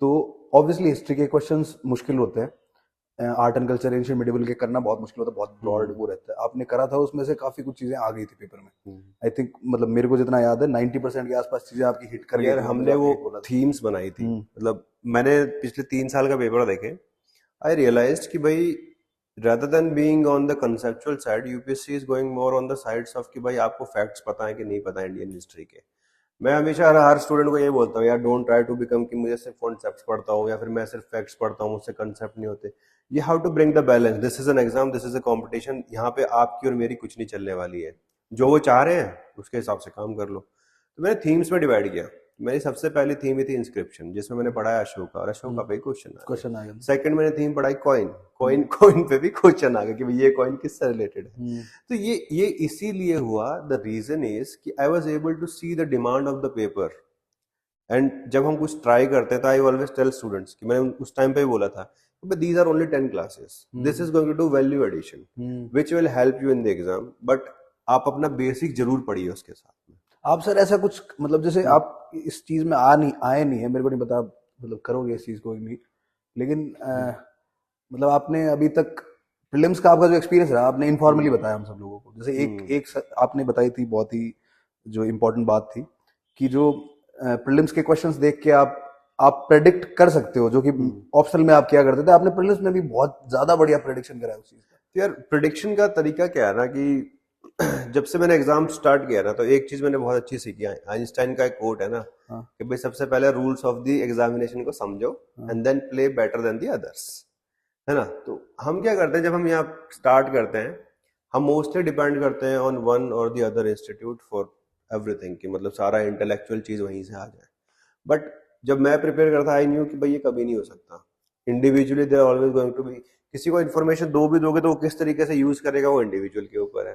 तो ऑब्वियसली हिस्ट्री के क्वेश्चंस मुश्किल होते हैं, art and culture ancient medieval के करना बहुत मुश्किल होता है, बहुत ब्रॉड वो रहता है। आपने करा था, उसमें से काफी कुछ चीजें आ गई थी पेपर में। आई थिंक मतलब मेरे को जितना याद है 90% के आसपास चीजें आपकी हिट कर गई यार थी, हमने जो वो आपने बोला था। थीम्स बनाई थी। मतलब मैंने पिछले 3 साल का पेपर देखे, आई रियलाइज्ड कि भाई rather than being on the conceptual side, UPSC is going more on the sides of कि भाई आपको फैक्ट्स पता है कि नहीं पता है इंडियन हिस्ट्री के। मैं हमेशा हर स्टूडेंट को ये बोलता हूँ यार, डोंट ट्राई टू बिकम कि मुझे सिर्फ कॉन्सेप्ट्स पढ़ता हूँ या फिर मैं सिर्फ फैक्ट्स पढ़ता हूँ, मुझसे कंसेप्ट नहीं होते। You have to bring the balance. This is an exam, this is a competition. यहाँ पे आपकी और मेरी कुछ नहीं चलने वाली है। जो वो चाह रहे हैं उसके हिसाब से काम कर लो। तो मैंने थीम्स में डिवाइड किया। मेरी सबसे पहली थीम ही थी इंस्क्रिप्शन, जिसमें मैंने पढ़ाया अशोका, और अशोका पे क्वेश्चन आ गया। सेकंड मैंने थीम पढ़ाई कॉइन, कॉइन पे भी क्वेश्चन आ गया कि भाई ये कॉइन किससे रिलेटेड है। तो ये इसीलिए हुआ, द रीजन इज कि I was able to see the demand of the paper. And जब हम कुछ ट्राई करते हैं तो आई ऑलवेज टेल स्टूडेंट्स कि मैंने उस टाइम पे ही बोला था, but these are only 10 classes. This is going to do value addition, which will help you in the exam. But आप अपना बेसिक जरूर पढ़िए उसके साथ में। आप सर ऐसा कुछ मतलब जैसे आप इस चीज में आए नहीं है, मेरे को नहीं पता मतलब करोगे इस चीज को भी, लेकिन मतलब आपने अभी तक प्रीलिम्स का आपका जो एक्सपीरियंस रहा, आपने इनफॉर्मली बताया हम सब लोगों को। जैसे एक आपने बताई थी बहुत ही जो इम्पोर्टेंट बात थी कि जो प्रीलिम्स के क्वेश्चंस देख के आप प्रेडिक्ट कर सकते हो, जो कि ऑप्शनल में आप क्या करते थे। आपने प्रीलिम्स में भी बहुत ज्यादा बढ़िया प्रेडिक्शन करा है उस चीज का। तो यार प्रिडिक्शन का तरीका क्या है ना कि जब से मैंने एग्जाम स्टार्ट किया ना, तो एक चीज मैंने बहुत अच्छी सीखी है। आइंस्टाइन का एक कोट है ना कि भाई सबसे पहले रूल्स ऑफ द एग्जामिनेशन को समझो and then play better than the others, है ना। तो हम क्या करते हैं जब हम यहाँ स्टार्ट करते हैं, हम मोस्टली डिपेंड करते हैं ऑन वन और the other institute for everything, कि मतलब सारा इंटेलेक्चुअल चीज वहीं से आ जाए। बट जब मैं प्रिपेयर करता आई न्यू कि भाई ये कभी नहीं हो सकता। Individually they are always going to be, किसी को इन्फॉर्मेशन दो भी दोगे तो वो किस तरीके से यूज करेगा वो इंडिविजुअल के ऊपर है।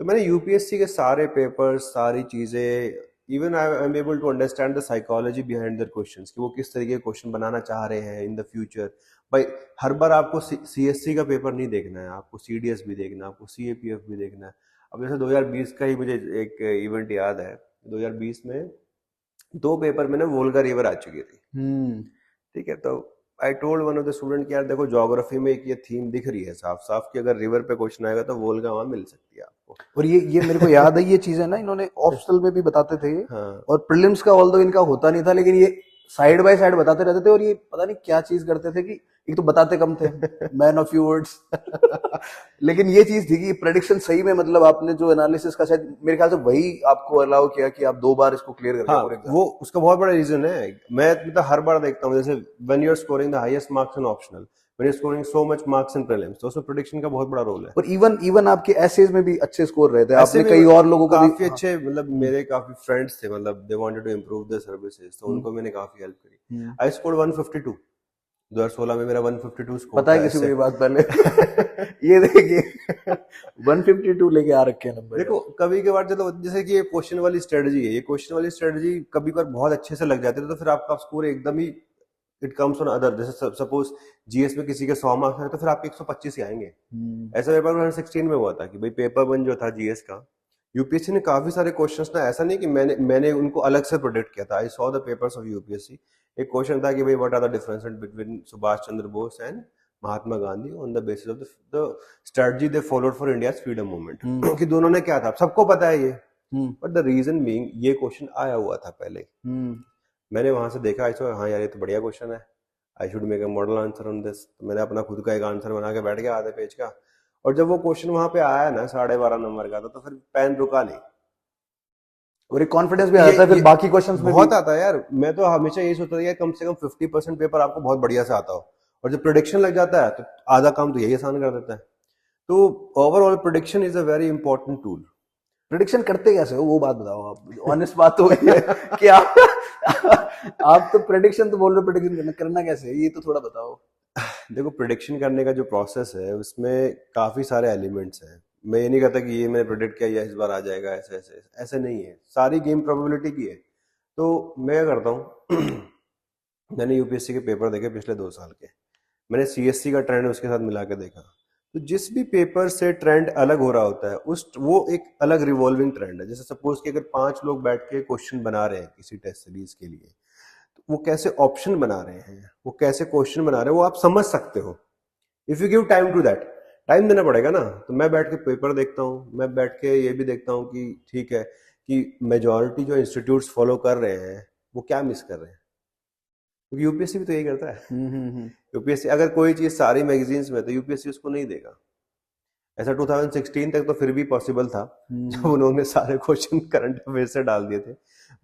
तो मैंने यूपीएससी के सारे पेपर्स, सारी चीजें even I am able to understand the psychology behind their questions कि वो किस तरीके के क्वेश्चन बनाना चाह रहे हैं इन द फ्यूचर। भाई हर बार आपको सीएससी का पेपर नहीं देखना है, आपको सीडीएस भी देखना है, आपको सीएपीएफ भी देखना है। अब जैसे 2020 का ही मुझे एक इवेंट याद है, 2020 में 2 पेपर में ना वोल्गा रिवर आ चुकी थी। ठीक है, तो I told one of the student कि यार देखो ज्योग्राफी में एक ये थीम दिख रही है साफ साफ कि अगर रिवर पे क्वेश्चन आएगा तो वोल्गा वहां मिल सकती है आपको। और ये मेरे को याद है, ये चीजें ना इन्होंने ऑप्शनल में भी बताते थे हाँ और प्रीलिम्स का ऑल्दो इनका होता नहीं था, लेकिन ये साइड बाय साइड बताते रहते थे। और ये पता नहीं क्या चीज करते थे कि एक तो बताते कम थे, मैन ऑफ फ्यू वर्ड्स लेकिन ये चीज थी कि प्रेडिक्शन सही में, मतलब आपने जो एनालिसिस का शायद मेरे ख्याल से वही आपको अलाउ किया कि आप 2 बार इसको क्लियर करके हाँ, पूरे एग्जाम। वो उसका बहुत बड़ा रीजन है। मैं मतलब हर बार देखता हूँ जैसे when you are scoring the highest marks in optional, when you are scoring so much marks in prelims, तो उसमें प्रेडिक्शन का बहुत बड़ा रोल है। और इवन आपके एसेज में भी अच्छे स्कोर रहे थे, ऐसे आपने में कई और लोगों को भी काफी अच्छे, मतलब मेरे काफी फ्रेंड्स थे, मतलब they wanted to improve their services, तो उनको मैंने काफी हेल्प करी। आई स्कोर्ड 152, 2016 में मेरा 152 स्कोर पता है किसी को ये बात पहले ये देखिए 152 लेके आ रखे हैं नंबर। देखो कभी कभार चलो जैसे कि ये क्वेश्चन वाली स्ट्रेटजी है, ये क्वेश्चन वाली स्ट्रेटजी कभी कभार बहुत अच्छे से लग जाती है तो फिर आपका स्कोर एकदम ही इट कम्स ऑन अदर। जैसे सपोज जीएस में किसी के 100 मार्क्स आए तो फिर आपके 125 ही आएंगे। ऐसा मेरे पास 2016 में हुआ था कि भाई पेपर 1 जो था जीएस का, यूपीएससी ने काफी सारे क्वेश्चंस ना, ऐसा नहीं कि मैंने उनको अलग से प्रोडिक्ट किया था। I saw the papers of UPSC. एक क्वेश्चन था कि भाई what are the differences between Subhash Chandra Bose and Mahatma Gandhi on the basis of the strategy they followed for India's freedom movement, कि दोनों ने क्या था सबको पता है ये, बट द रीजन बीइंग ये क्वेश्चन आया हुआ था पहले। मैंने वहां से देखा, ऐसा हाँ यार ये तो बढ़िया क्वेश्चन है, I should make a model answer on this. तो मैंने अपना खुद का एक आंसर बना के बैठ गया आधे पेज का, और जब वो क्वेश्चन वहां पे आया ना 12.5 नंबर का, तो फिर पेन रुका नहीं और एक कॉन्फिडेंस भी आता है फिर बाकी क्वेश्चंस में बहुत भी। आता है यार। मैं तो हमेशा यही सोचता था यार कम से कम 50% पेपर आपको बहुत बढ़िया से आता हो, और जब प्रेडिक्शन लग जाता है तो आधा काम तो यही आसान कर देता है। तो overall prediction is a very important tool. Prediction करते कैसे हो वो बात बताओ आप, ऑनेस्ट बात तो वही है कि आप तो प्रेडिक्शन तो बोल रहे हो, प्रेडिक्शन करना कैसे है ये तो थोड़ा बताओ। देखो प्रेडिक्शन करने का जो प्रोसेस है उसमें काफी सारे एलिमेंट्स हैं। मैं ये नहीं कहता कि ये मैंने प्रेडिक्ट किया या इस बार आ जाएगा, ऐसे ऐसे ऐसे नहीं है, सारी गेम प्रोबेबिलिटी की है। तो मैं क्या करता हूँ मैंने यूपीएससी के पेपर देखे पिछले 2 साल के, मैंने सीएससी का ट्रेंड उसके साथ मिला के देखा, तो जिस भी पेपर से ट्रेंड अलग हो रहा होता है उस वो एक अलग रिवॉल्विंग ट्रेंड है। जैसे सपोज कि अगर 5 लोग बैठ के क्वेश्चन बना रहे हैं किसी टेस्ट सीरीज के लिए, तो वो कैसे ऑप्शन बना रहे हैं, वो कैसे क्वेश्चन बना रहे हैं, वो आप समझ सकते हो if you give time to that. Time देना पड़ेगा ना। तो मैं बैठ के पेपर देखता हूँ, मैं बैठ के ये भी देखता हूँ कि ठीक है कि मेजॉरिटी जो इंस्टीट्यूट्स फॉलो कर रहे हैं वो क्या मिस कर रहे हैं, क्योंकि यूपीएससी भी तो यही करता है। यूपीएससी अगर कोई चीज सारी मैगजीन्स में तो यूपीएससी उसको नहीं देगा। ऐसा 2016 तक तो फिर भी पॉसिबल था जब उन्होंने सारे क्वेश्चन करंट अफेयर से डाल दिए थे,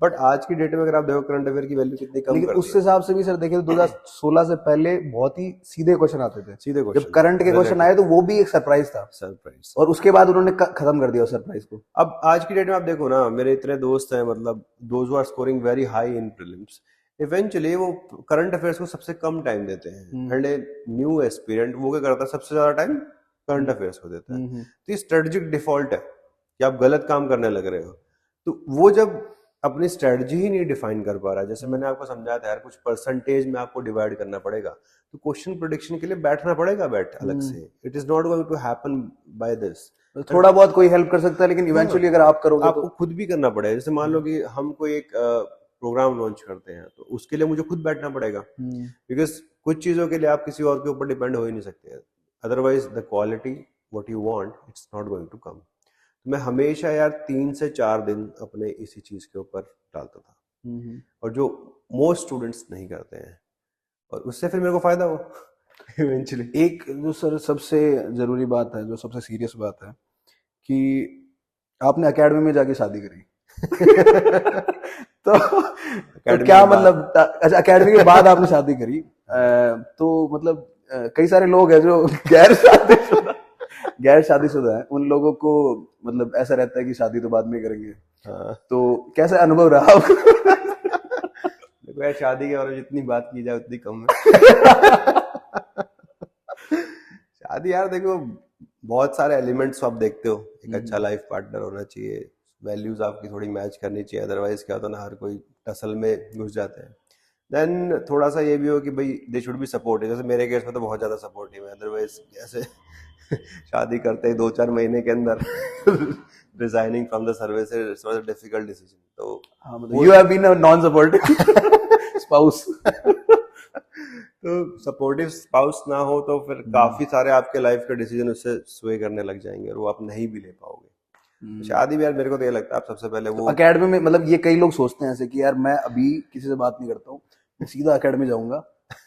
बट आज की डेट में अगर आप देखो करंट अफेयर की वैल्यू कितनी कम लेकिन कर उस हिसाब से भी सर देखें तो 2016 से पहले बहुत ही सीधे क्वेश्चन आते थे। सीधे जब क्वेश्चन करंट के क्वेश्चन आए तो वो भी एक सरप्राइज था, सरप्राइज, और उसके बाद उन्होंने खत्म कर दिया सरप्राइज को। अब आज की डेट में आप देखो ना, मेरे इतने दोस्त हैं, मतलब those who are scoring very high in prelims, eventually वो करंट अफेयर्स को सबसे कम टाइम देते हैं, एंड ए न्यू एस्पिरेंट वो क्या करता है सबसे ज्यादा टाइम करंट अफेयर्स को देता है। तो ये स्ट्रेटेजिक डिफॉल्ट है कि आप गलत काम करने लग रहे हो। तो वो जब अपनी स्ट्रेटजी ही नहीं डिफाइन कर पा रहा, जैसे मैंने आपको समझाया था यार कुछ परसेंटेज में आपको डिवाइड करना पड़ेगा, तो क्वेश्चन प्रेडिक्शन के लिए बैठना पड़ेगा अलग से। It is not going to happen by this. थोड़ा बहुत कोई हेल्प कर सकता है, लेकिन इवेंचुअली अगर आप करोगे आपको खुद भी करना पड़ेगा। जैसे मान लो कि हम कोई एक प्रोग्राम लॉन्च करते हैं तो उसके लिए मुझे खुद बैठना पड़ेगा, बिकॉज कुछ चीजों के लिए आप किसी और के ऊपर डिपेंड हो ही नहीं सकते, otherwise the quality what you want it's not going to come. तो मैं हमेशा यार 3 से 4 दिन अपने इसी चीज के ऊपर डालता था, और जो मोस्ट स्टूडेंट्स नहीं करते हैं, और उससे फिर मेरे को फायदा हुआ इवेंचुअली। एक जो सर सबसे जरूरी बात है, जो सबसे सीरियस बात है कि आपने एकेडमी में जाके शादी करी तो क्या मतलब, अच्छा एकेडमी के बाद आपने शादी करी, तो मतलब कई सारे लोग हैं जो गैर शादीशुदा है, उन लोगों को मतलब ऐसा रहता है कि शादी तो बाद में करेंगे। हाँ। तो कैसा अनुभव रहा आपको? देखो यार शादी के बारे में जितनी बात की जाए उतनी कम है शादी यार देखो बहुत सारे एलिमेंट्स आप देखते हो, एक अच्छा लाइफ पार्टनर होना चाहिए, वैल्यूज आपकी थोड़ी मैच करनी चाहिए, अदरवाइज क्या होता है ना, हर कोई टसल में घुस जाते हैं। देन थोड़ा सा ये भी हो कि भाई दे शुड बी सपोर्टिव, जैसे मेरे केस में तो बहुत ज़्यादा सपोर्टिव है, अदरवाइज ऐसे शादी करते ही 2-4 महीने के अंदर resigning from the service is was a difficult decision. तो हाँ, मतलब you have been a non supportive spouse. तो सपोर्टिव स्पाउस ना हो तो फिर काफी सारे आपके लाइफ के डिसीजन उससे स्वे करने लग जाएंगे और वो आप नहीं भी ले पाओगे। तो शादी भी यार मेरे को तो ये लगता है आप सबसे पहले वो अकेडमी में मतलब ये कई लोग सोचते हैं ऐसे कि यार मैं अभी किसी से बात नहीं करता हूँ, मैं सीधा अकेडमी जाऊंगा,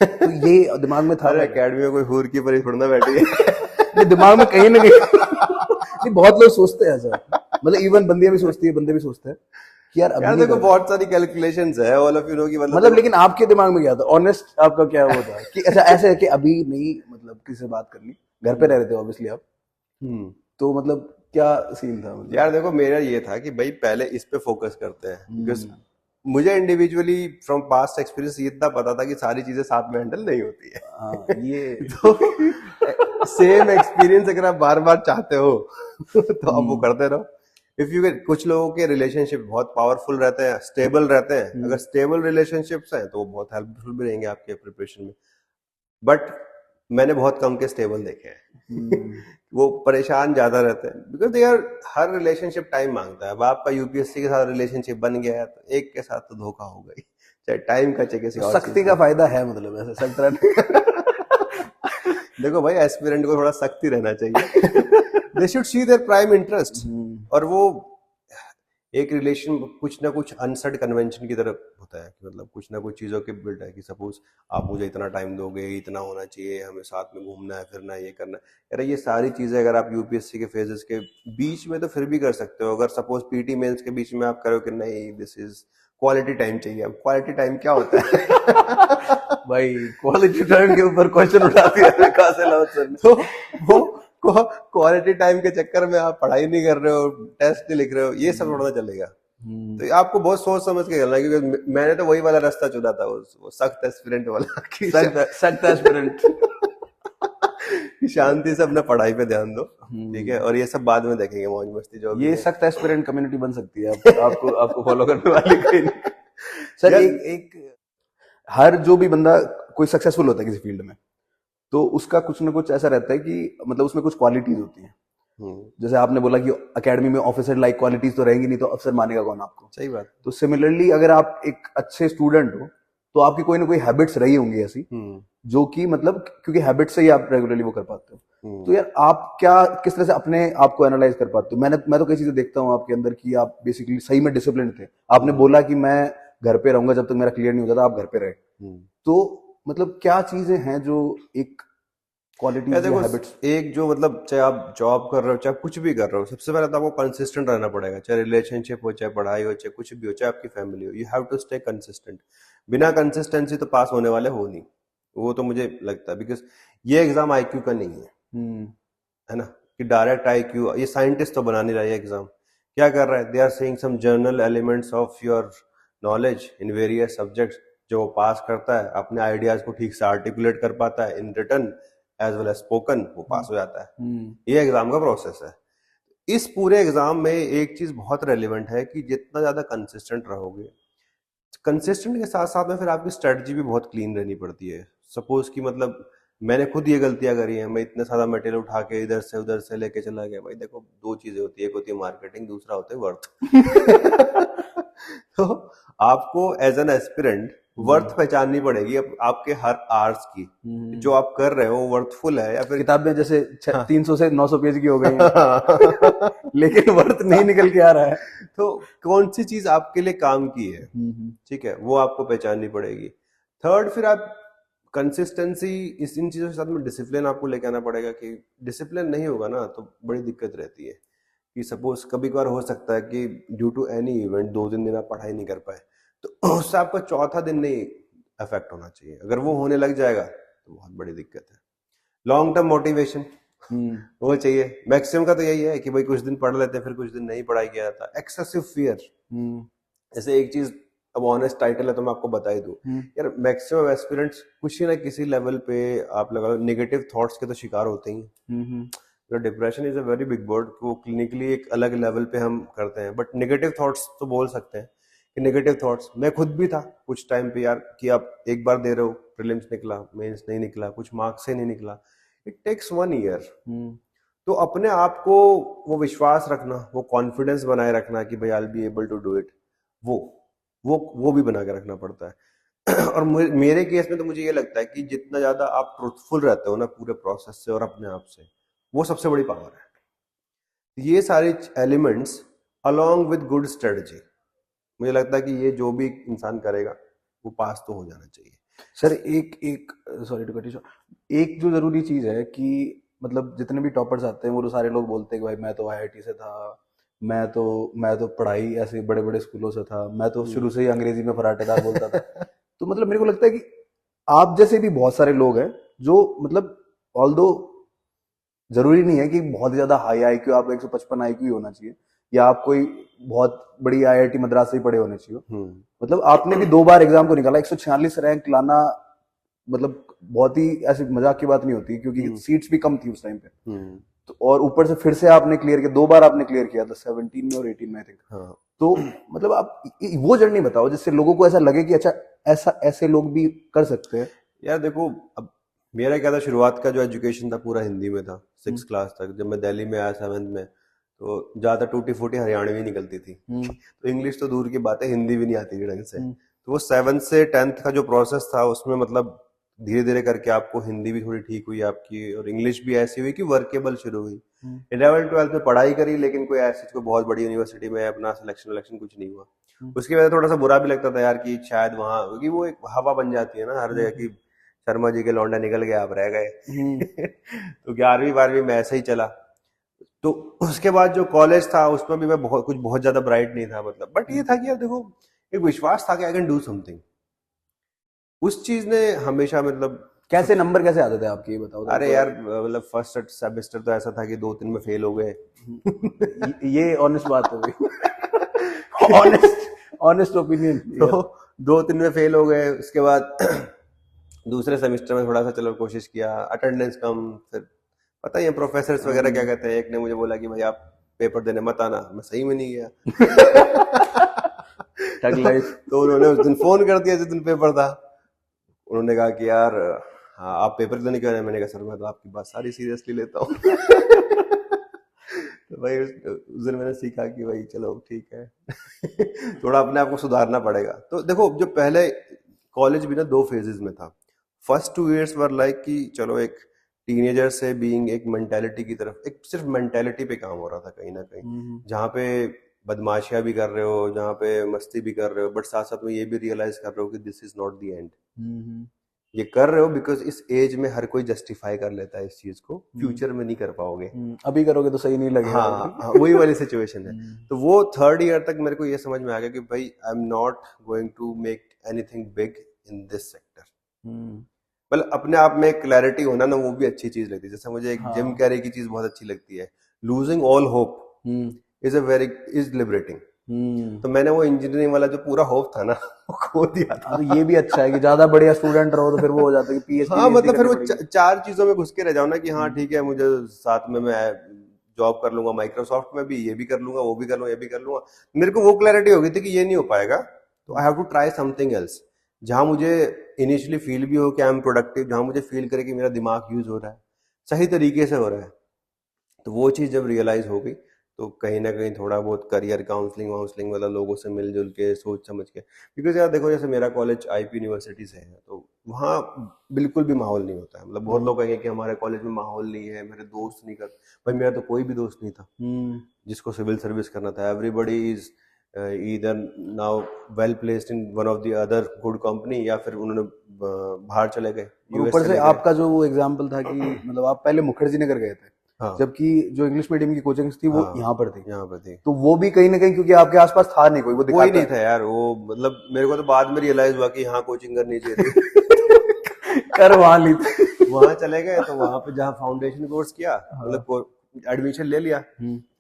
तो ये दिमाग में था? अरे अकेडमी में कोई हूर की परी थोड़ा ना बैठी है। ये दिमाग में कहीं ना कहीं नहीं, बहुत लोग सोचते हैं ऐसा, मतलब इवन बंदियां भी सोचती है, बंदे भी सोचते हैं कि यार अभी यार नहीं देखो करना। बहुत सारी कैलकुलेशंस है, ऑल ऑफ यू नो कि मतलब लेकिन आपके दिमाग में क्या था, ऑनेस्ट आपका क्या वो था कि अच्छा ऐसे है कि अभी नहीं, मतलब किसी से बात करनी, घर पे रह रहे थे ऑब्वियसली आप, हम्म तो मतलब क्या सीन था मतलब? यार देखो मेरा ये था कि भाई पहले इस पे फोकस करते हैं, बिकॉज मुझे इंडिविजुअली फ्रॉम पास्ट एक्सपीरियंस ये इतना पता था कि सारी चीजें साथ में हैंडल नहीं होती है। हाँ ये तो सेम एक्सपीरियंस अगर आप बार बार चाहते हो तो आप वो करते रहो। इफ यू कुछ लोगों के रिलेशनशिप बहुत पावरफुल रहते हैं, स्टेबल रहते हैं, अगर स्टेबल रिलेशनशिप्स हैं तो वो बहुत हेल्पफुल भी रहेंगे आपके प्रिपरेशन में। बट मैंने बहुत कम के स्टेबल देखे हैं। वो परेशान ज्यादा रहते हैं बिकॉज दे आर, हर रिलेशनशिप टाइम मांगता है। अब आपका यूपीएससी के साथ रिलेशनशिप बन गया है तो एक के साथ तो धोखा होगा ही, चाहे टाइम का चाहे किसी और सख्ती चीज का का। फायदा है, मतलब ऐसे सख्त रहने देखो भाई एस्पिरेंट को थोड़ा सख्ती रहना चाहिए। They should see their prime interest. और वो एक रिलेशन कुछ ना कुछ अनसेट कन्वेंशन की तरफ होता है कि मतलब कुछ ना कुछ चीजों के बिल्ड है कि सपोज आप मुझे इतना टाइम दोगे, इतना होना चाहिए, हमें साथ में घूमना है, फिरना है, ये करना है। यार ये सारी चीजें अगर आप यूपीएससी के फेजेस के बीच में तो फिर भी कर सकते हो। अगर सपोज पीटी मेंस के बीच में आप करो कि नहीं दिस इज क्वालिटी टाइम चाहिए, अब क्वालिटी टाइम क्या होता है? भाई क्वालिटी टाइम के ऊपर क्वेश्चन उठा दिया है काश अलाउद्दीन सर ने। तो वो क्वालिटी टाइम के चक्कर में आप पढ़ाई नहीं कर रहे हो, टेस्ट नहीं लिख रहे हो, ये सब थोड़ा चलेगा। तो ये आपको बहुत सोच समझ के करना है, क्योंकि मैंने तो वही वाला रास्ता चुना था, वो सख्त एस्पिरेंट वाला कि सख्त एस्पिरेंट। कि शांति से अपना पढ़ाई पे ध्यान दो, ठीक है, और ये सब बाद में देखेंगे, मौज मस्ती जो भी ये है। सख्त एस्पिरेंट कम्युनिटी बन सकती है, आपको आपको फॉलो करने वाले कोई नहीं। सर यार- एक हर जो भी बंदा कोई सक्सेसफुल होता है किसी फील्ड में, तो उसका कुछ ना कुछ ऐसा रहता है कि मतलब उसमें कुछ क्वालिटीज होती हैं। जैसे आपने बोला कि एकेडमी में ऑफिसर लाइक क्वालिटीज तो रहेंगी नहीं, तो अफसर मानेगा कौन आपको? सही बात। तो सिमिलरली अगर आप एक अच्छे स्टूडेंट हो तो आपकी कोई ना कोई हैबिट्स रही होंगी ऐसी, जो कि मतलब क्योंकि हैबिट से ही आप रेगुलरली वो कर पाते हो। तो यार आप क्या किस तरह से अपने आप को एनालाइज कर पाते हो? मैं तो कई चीजें देखता हूँ आपके अंदर कि आप बेसिकली सही में डिसिप्लिन थे। आपने बोला कि मैं घर पे रहूंगा जब तक मेरा क्लियर नहीं हो जाता, आप घर पे रहे। तो मतलब क्या चीजें हैं जो एक क्वालिटी या देखो हैबिट्स? एक जो मतलब चाहे आप जॉब कर रहे हो चाहे कुछ भी कर रहे हो, सबसे पहले तो आपको कंसिस्टेंट रहना पड़ेगा, चाहे रिलेशनशिप हो, चाहे पढ़ाई हो, चाहे कुछ भी हो, चाहे आपकी फैमिली हो, you have to stay consistent. बिना कंसिस्टेंसी तो पास होने वाले हो नहीं, वो तो मुझे लगता है। बिकॉज ये एग्जाम आईक्यू का नहीं है ना, कि डायरेक्ट आईक्यू, ये साइंटिस्ट तो बना नहीं रहा है एग्जाम। क्या कर रहा है, they are saying some general elements of your knowledge in various subjects. जो वो पास करता है, अपने आइडियाज को ठीक से आर्टिकुलेट कर पाता है in written as well as spoken, वो पास हो जाता है। ये एग्जाम का प्रोसेस है। इस पूरे एग्जाम में एक चीज बहुत रेलिवेंट है कि जितना ज्यादा कंसिस्टेंट रहोगे, कंसिस्टेंट के साथ साथ में फिर आपकी स्ट्रेटजी भी बहुत क्लीन रहनी पड़ती है। सपोज कि मतलब मैंने खुद ये गलतियां करी हैं, मैं इतने सारा मटेरियल उठा के इधर से उधर से लेके चला गया। भाई देखो दो चीजें होती है, एक होती है मार्केटिंग, दूसरा होता है वर्थ। तो आपको एज एन एस्पिरेंट वर्थ पहचाननी पड़ेगी आपके हर आवर्स की, जो आप कर रहे हो वर्थफुल है या फिर किताब में जैसे 300 से 900 पेज की हो गई है लेकिन वर्थ नहीं निकल के आ रहा है। तो कौन सी चीज आपके लिए काम की है, ठीक है, वो आपको पहचाननी पड़ेगी। थर्ड, फिर आप कंसिस्टेंसी, इन चीजों के साथ में डिसिप्लिन आपको लेके आना पड़ेगा। कि डिसिप्लिन नहीं होगा ना तो बड़ी दिक्कत रहती है। कि सपोज कभी कभार हो सकता है कि ड्यू टू एनी इवेंट 2-3 दिन आप पढ़ाई नहीं कर पाए, तो उससे आपका चौथा दिन नहीं अफेक्ट होना चाहिए। अगर वो होने लग जाएगा तो बहुत बड़ी दिक्कत है। लॉन्ग टर्म मोटिवेशन वो चाहिए। मैक्सिमम का तो यही है कि भाई कुछ दिन पढ़ लेते हैं, फिर कुछ दिन नहीं पढ़ाई किया जाता। एक्सेसिव फियर, जैसे एक चीज, अब ऑनेस्ट टाइटल है तो मैं आपको बता ही दूं यार, मैक्सिमम एस्पिरेंट्स कुछ ही ना किसी लेवल पे आप लगा लो नेगेटिव थॉट्स के तो शिकार होते ही। Depression is a very big word, वो क्लिनिकली एक अलग लेवल पे हम करते हैं, बट नेगेटिव थॉट्स तो बोल सकते हैं कि नेगेटिव थॉट्स, मैं खुद भी था कुछ टाइम पे यार, कि आप एक बार दे रहे हो, प्रीलिम्स निकला, मेंस नहीं निकला, कुछ मार्क्स से नहीं निकला, इट टेक्स 1 ईयर। तो अपने आप को वो विश्वास रखना, वो कॉन्फिडेंस बनाए रखना कि भाई I will be able to do it, वो वो भी बना के रखना पड़ता है। और मेरे केस में तो मुझे ये लगता है कि जितना ज्यादा आप ट्रूथफुल रहते हो ना पूरे प्रोसेस से और अपने आप से, वो सबसे बड़ी पावर है। ये सारे elements along with good strategy, मुझे लगता है कि ये जो भी इंसान करेगा वो पास तो हो जाना चाहिए। सर एक एक सॉरी टू कट यू, एक जो जरूरी चीज है कि मतलब जितने भी टॉपर्स आते हैं वो तो सारे लोग बोलते हैं कि भाई मैं तो आईआईटी से था, मैं तो पढ़ाई ऐसे बड़े बड़े स्कूलों से था, मैं तो शुरू से ही अंग्रेजी में फराटेदार बोलता था। तो मतलब मेरे को लगता है कि आप जैसे भी बहुत सारे लोग हैं जो मतलब ऑल्दो जरूरी नहीं है कि बहुत ज्यादा हाई आईक्यू, आप 155 आईक्यू होना चाहिए या आप कोई बहुत बड़ी आईआईटी मद्रास से ही पढ़े होने चाहिए। मतलब आपने भी 2 बार एग्जाम को निकाला, 146 रैंक लाना मतलब बहुत ही ऐसी मजाक की बात नहीं होती क्योंकि सीट्स भी कम थी उस टाइम पे। तो और ऊपर से फिर से आपने क्लियर किया, 2 बार आपने क्लियर किया था, 17 में और 18 में आई थिंक। तो मतलब आप वो जर्नी बताओ जिससे लोगों को ऐसा लगे कि अच्छा ऐसे लोग भी कर सकते हैं। यार देखो, अब मेरा क्या था, शुरुआत का जो एजुकेशन था पूरा हिंदी में था 6 क्लास तक। जब मैं दिल्ली में आया 7th में, तो ज्यादा टूटी फूटी हरियाणवी निकलती थी, तो इंग्लिश तो दूर की बात है, हिंदी भी नहीं आती थी ढंग से। तो वो 7th से 10th का जो प्रोसेस था उसमें मतलब धीरे धीरे करके आपको हिंदी भी थोड़ी ठीक हुई आपकी, और इंग्लिश भी ऐसी हुई कि वर्केबल शुरू हुई। 11th 12th में पढ़ाई करी, लेकिन कोई ऐसी कोई बहुत बड़ी यूनिवर्सिटी में अपना सिलेक्शन कुछ नहीं हुआ। उसकी वजह से थोड़ा सा बुरा भी लगता था यार कि शायद वहां, क्योंकि वो एक हवा बन जाती है ना हर जगह की, शर्मा जी के लौंडा निकल गए, आप रह गए। तो 11वीं 12वीं में ऐसे ही चला। तो उसके बाद जो कॉलेज था उसमें भी मैं बहुत ज्यादा ब्राइट नहीं था, मतलब बट ये था कि यार देखो, एक विश्वास था कि आई कैन डू समथिंग। उस चीज ने हमेशा मतलब, कैसे नंबर कैसे आते थे आपके, ये बताओ। अरे यार मतलब फर्स्ट सेमेस्टर तो ऐसा था कि 2-3 में फेल हो गए। ये ऑनेस्ट बात हो गई। Honest opinion. तो 2-3 में फेल हो गए, उसके बाद दूसरे सेमेस्टर में थोड़ा सा चलो कोशिश किया, अटेंडेंस कम, फिर पता ही है प्रोफेसर्स वगैरह क्या कहते हैं। एक ने मुझे बोला कि भाई आप पेपर देने मत आना, मैं सही में नहीं गया। तो उन्होंने उस दिन फोन कर दिया जिस दिन पेपर था, उन्होंने कहा कि यार हाँ आप पेपर देने क्यों आए। मैंने कहा सर मैं तो आपकी बात सारी सीरियसली लेता हूँ। तो भाई उस दिन मैंने सीखा कि भाई चलो ठीक है, थोड़ा अपने आप को सुधारना पड़ेगा। तो देखो, जो पहले कॉलेज भी ना 2 फेजेस में था। फर्स्ट 2 years वर लाइक कि चलो एक टीनेजर से बीइंग एक मेंटेलिटी की तरफ, एक सिर्फ मेंटेलिटी पे काम हो रहा था कहीं ना कहीं, जहाँ पे बदमाशियां भी कर रहे हो, जहाँ पे मस्ती भी कर रहे हो, बट साथ साथ में ये भी रियलाइज कर रहे हो कि this is not the end. ये कर रहे हो बिकॉज इस एज में हर कोई जस्टिफाई कर लेता है इस चीज को, फ्यूचर में नहीं कर पाओगे। अभी करोगे तो सही नहीं लगेगा। हाँ, वही वाली सिचुएशन है। तो वो 3rd year तक मेरे को ये समझ में आ गया कि भाई I am not going to make anything big in this sector. मतलब अपने आप में क्लैरिटी होना ना, वो भी अच्छी चीज लगती है। जैसे मुझे एक जिम कैरी की चीज बहुत अच्छी लगती है, losing all hope is liberating. तो मैंने वो इंजीनियरिंग वाला जो पूरा होप था ना, वो खो दिया था। तो ये भी अच्छा है कि ज्यादा बढ़िया स्टूडेंट रहो तो फिर वो हो जाता है कि पीएचडी। हाँ मतलब फिर वो 4 चीजों में घुस के रह जाओ ना कि हाँ ठीक है, मुझे साथ में मैं जॉब कर लूंगा माइक्रोसॉफ्ट में भी, ये भी कर लूंगा, वो भी कर लूंगा, ये भी कर लूंगा। मेरे को वो क्लैरिटी हो गई थी कि ये नहीं हो पाएगा, तो I have to try something else, जहां मुझे इनिशियली फील भी हो कि आई एम प्रोडक्टिव, जहां मुझे फील करे कि मेरा दिमाग यूज हो रहा है, सही तरीके से हो रहा है। तो वो चीज़ जब रियलाइज हो गई, तो कहीं ना कहीं थोड़ा बहुत करियर काउंसलिंग वाउंसलिंग वाला लोगों से मिलजुल के सोच समझ के, बिकॉज यार देखो जैसे मेरा कॉलेज आईपी यूनिवर्सिटी से है, तो वहाँ बिल्कुल भी माहौल नहीं होता है। मतलब बहुत लोग कहेंगे कि हमारे कॉलेज में माहौल नहीं है, मेरे दोस्त नहीं कर, भाई मेरा तो कोई भी दोस्त नहीं था जिसको सिविल सर्विस करना था। Everybody is either now well placed in one of the other good company, या फिर उन्होंने बाहर चले गए। ऊपर से आपका जो वो एग्जाम्पल था कि मतलब आप पहले मुखर्जी नगर गए थे, हाँ, जबकि जो इंग्लिश मीडियम की कोचिंग थी वो हाँ, यहाँ पर थी। यहाँ पर थी। तो वो भी कहीं ना कहीं क्योंकि आपके आसपास था नहीं कोई, वो कोई नहीं था यार। वो मतलब मेरे को तो बाद में रियलाइज हुआ कि यहाँ कोचिंग करनी चाहिए थी। कर वहां ली थी। वहां चले गए, तो वहां पे जहाँ फाउंडेशन कोर्स किया, मतलब एडमिशन ले लिया।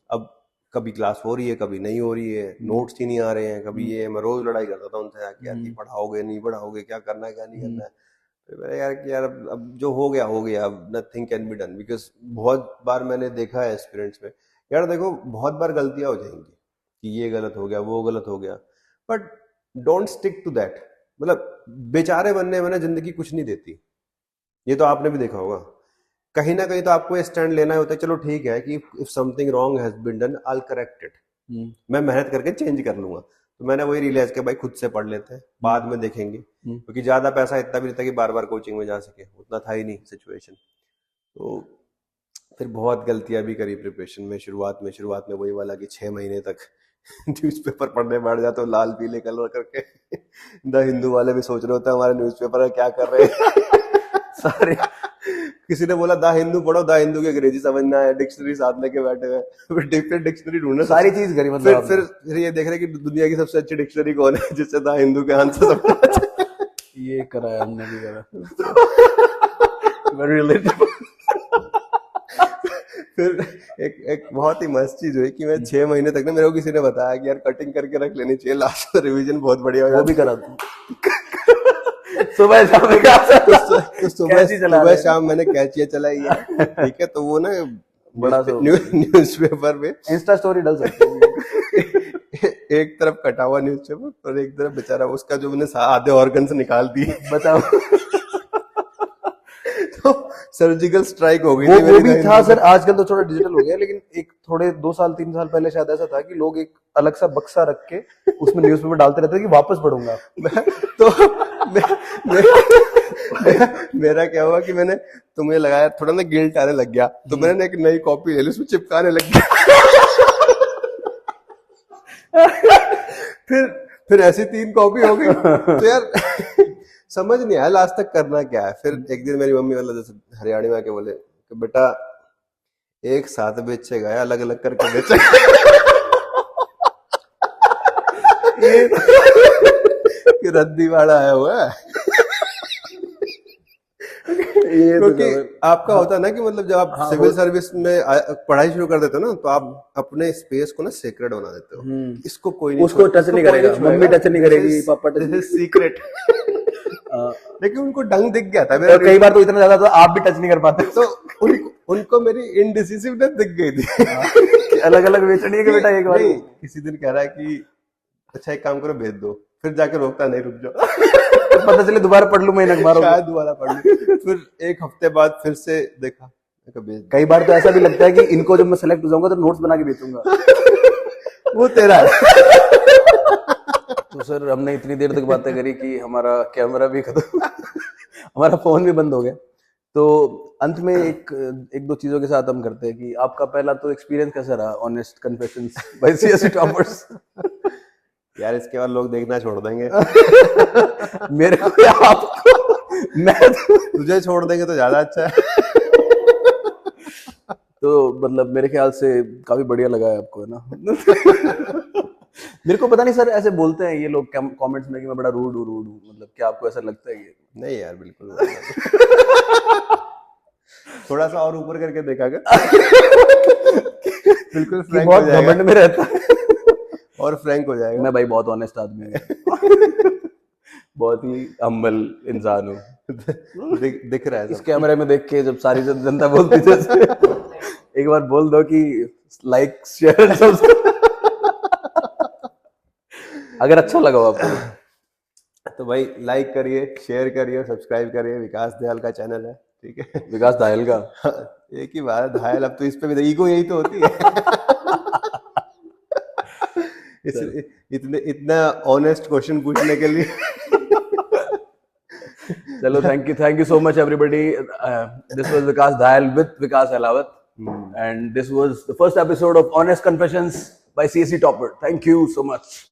अब कभी क्लास हो रही है, कभी नहीं हो रही है, नोट्स ही नहीं आ रहे हैं, कभी ये, मैं रोज लड़ाई करता था उनसे कि यार पढ़ाओगे नहीं पढ़ाओगे, क्या करना है क्या नहीं करना है। फिर मैंने यार कि यार अब जो हो गया, अब nothing can be done, because बहुत बार मैंने देखा है एक्सपीरियंस में, यार देखो बहुत बार गलतियां हो जाएंगी कि ये गलत हो गया, वो गलत हो गया, but don't stick to that. मतलब बेचारे बनने में ना जिंदगी कुछ नहीं देती, ये तो आपने भी देखा होगा। कहीं ना कहीं तो आपको स्टैंड लेना होता है, चलो ठीक है कि if something wrong has been done I will correct it, मैं मेहनत करके चेंज कर लूंगा। तो मैंने वही रियलाइज किया भाई खुद से पढ़ लेते हैं, बाद में देखेंगे, क्योंकि ज्यादा पैसा इतना भी नहीं था कि बार बार कोचिंग में जा सके, उतना था ही नहीं सिचुएशन। तो फिर बहुत गलतियां भी करी प्रिपरेशन में। शुरुआत में वही वाला कि 6 महीने तक न्यूज़पेपर पढ़ने बैठ जाते हो लाल पीले कलर करके। द हिंदू वाले भी सोच रहे होते हैं हमारे न्यूज़पेपर क्या कर रहे हैं। सारे किसी ने बोला द हिंदू पढ़ो, द हिंदू की अंग्रेजी समझना है, डिक्शनरी साथ लेके बैठे हुए, फिर डिफरेंट डिक्शनरी ढूंढना, सारी चीज करी मतलब फिर ये देख रहे कि दुनिया की सबसे अच्छी डिक्शनरी कौन है जिससे द हिंदू के आंसर समझना। ये करा है हमने भी करा। Very relatable. फिर एक बहुत ही मस्त चीज हुई कि मैं 6 महीने तक ना, मेरे को किसी ने बताया कि यार कटिंग करके रख लेनी चाहिए, लास्ट में रिवीजन बहुत बढ़िया हो वो भी जाता करा सुबह शाम सुबह शाम मैंने कैचिया चलाई है, ठीक है। तो वो ना बड़ा न्यूज़पेपर में इंस्टा स्टोरी डाल सकते हैं। एक तरफ कटा हुआ न्यूज़पेपर और एक तरफ बेचारा उसका जो मैंने आधे ऑर्गन से निकाल दिए, बताओ। तो सर्जिकल स्ट्राइक हो गई वो भी था सर। आजकल तो थोड़ा डिजिटल हो गया, लेकिन एक थोड़े 2 साल 3 साल पहले शायद ऐसा था कि लोग एक अलग सा बक्सा रख के उसमें न्यूज़पेपर डालते रहते थे कि वापस पढ़ूंगा। तो मेरा क्या हुआ कि मैंने, तो मुझे लगाया थोड़ा ना गिल्ट आने लग गया, तो मैंने एक नई कॉपी ले ली, उसमें चिपकाने लग गया। फिर ऐसी 3 कॉपी हो गई। तो यार समझ नहीं आया लास्ट तक करना क्या है। फिर एक दिन मेरी मम्मी वाला जैसे हरियाणा में आके बोले कि बेटा एक साथ बेचेगा या अलग अलग करके बेचेगा। ये कि रद्दी वाला आया हुआ है। क्योंकि आपका होता है ना कि मतलब जब आप सिविल सर्विस में पढ़ाई शुरू कर देते हो ना, तो आप अपने स्पेस को ना सेक्रेट बना देते हो, इसको कोई नहीं, उसको टच नहीं करेगा, मम्मी टच नहीं करेगी, पापा टच, सीक्रेट। लेकिन उनको डंग दिख गया था और कई बार तो इतना ज्यादा तो आप भी टच नहीं कर पाते, तो उनको मेरी इनडिसिसिवनेस दिख गई थी। अलग अलग बेचनी है कि बेटा एक बार। किसी दिन कह रहा है कि अच्छा एक काम करो भेज दो, फिर जाके रोकता नहीं, रुक जाओ, पता चले दोबारा पढ़ लूं, मैं मारो शायद दोबारा पढ़ लूं। फिर एक हफ्ते बाद फिर से देखा, कई बार तो ऐसा भी लगता है कि इनको जब मैं सेलेक्ट हो जाऊंगा तो नोट्स बना के बेचूंगा। वो तेरा है। तो सर हमने इतनी देर तक बातें करी कि हमारा कैमरा भी खत्म, हमारा फोन भी बंद हो गया। तो अंत में एक दो चीजों के साथ हम करते हैं कि आपका पहला तो एक्सपीरियंस कैसा रहा honest confessions by CSE toppers? यार इसके बाद लोग देखना छोड़ देंगे। मेरे को या आपको? मैं तुझे छोड़ देंगे तो ज्यादा अच्छा है। तो मतलब मेरे ख्याल से काफी बढ़िया लगा है आपको, है ना? मेरे को पता नहीं सर, ऐसे बोलते हैं ये लोग कमेंट्स में कि मैं बड़ा रूड हूँ, मतलब क्या आपको ऐसा लगता है? ये नहीं यार, बिल्कुल। थोड़ा सा और ऊपर करके देखा कर। बिल्कुल फ्रैंक हो जाएगा, घमंड में रहता है और फ्रैंक हो जाएगा। मैं भाई बहुत ऑनेस्ट आदमी हूँ, बहुत ही हम्बल इंसान हूँ। दिख रहा है इस कैमरे में देख के जब सारी जनता बोलती थी, एक बार बोल दो कि लाइक शेयर सब्सक्राइब, अगर अच्छा लगा आपको तो भाई लाइक करिए, शेयर करिए, सब्सक्राइब करिए। विकास दयाल का चैनल है, ठीक है? विकास दायल का एक ही बात है, दायल। अब तो इस पे भी ईगो यही तो होती है। इतना ऑनेस्ट क्वेश्चन पूछने के लिए। चलो, thank you so much everybody. This was Vikas Dayal with Vikas Ahlawat, and this was the first episode of Honest Confessions by CSE Topper. Thank you so much.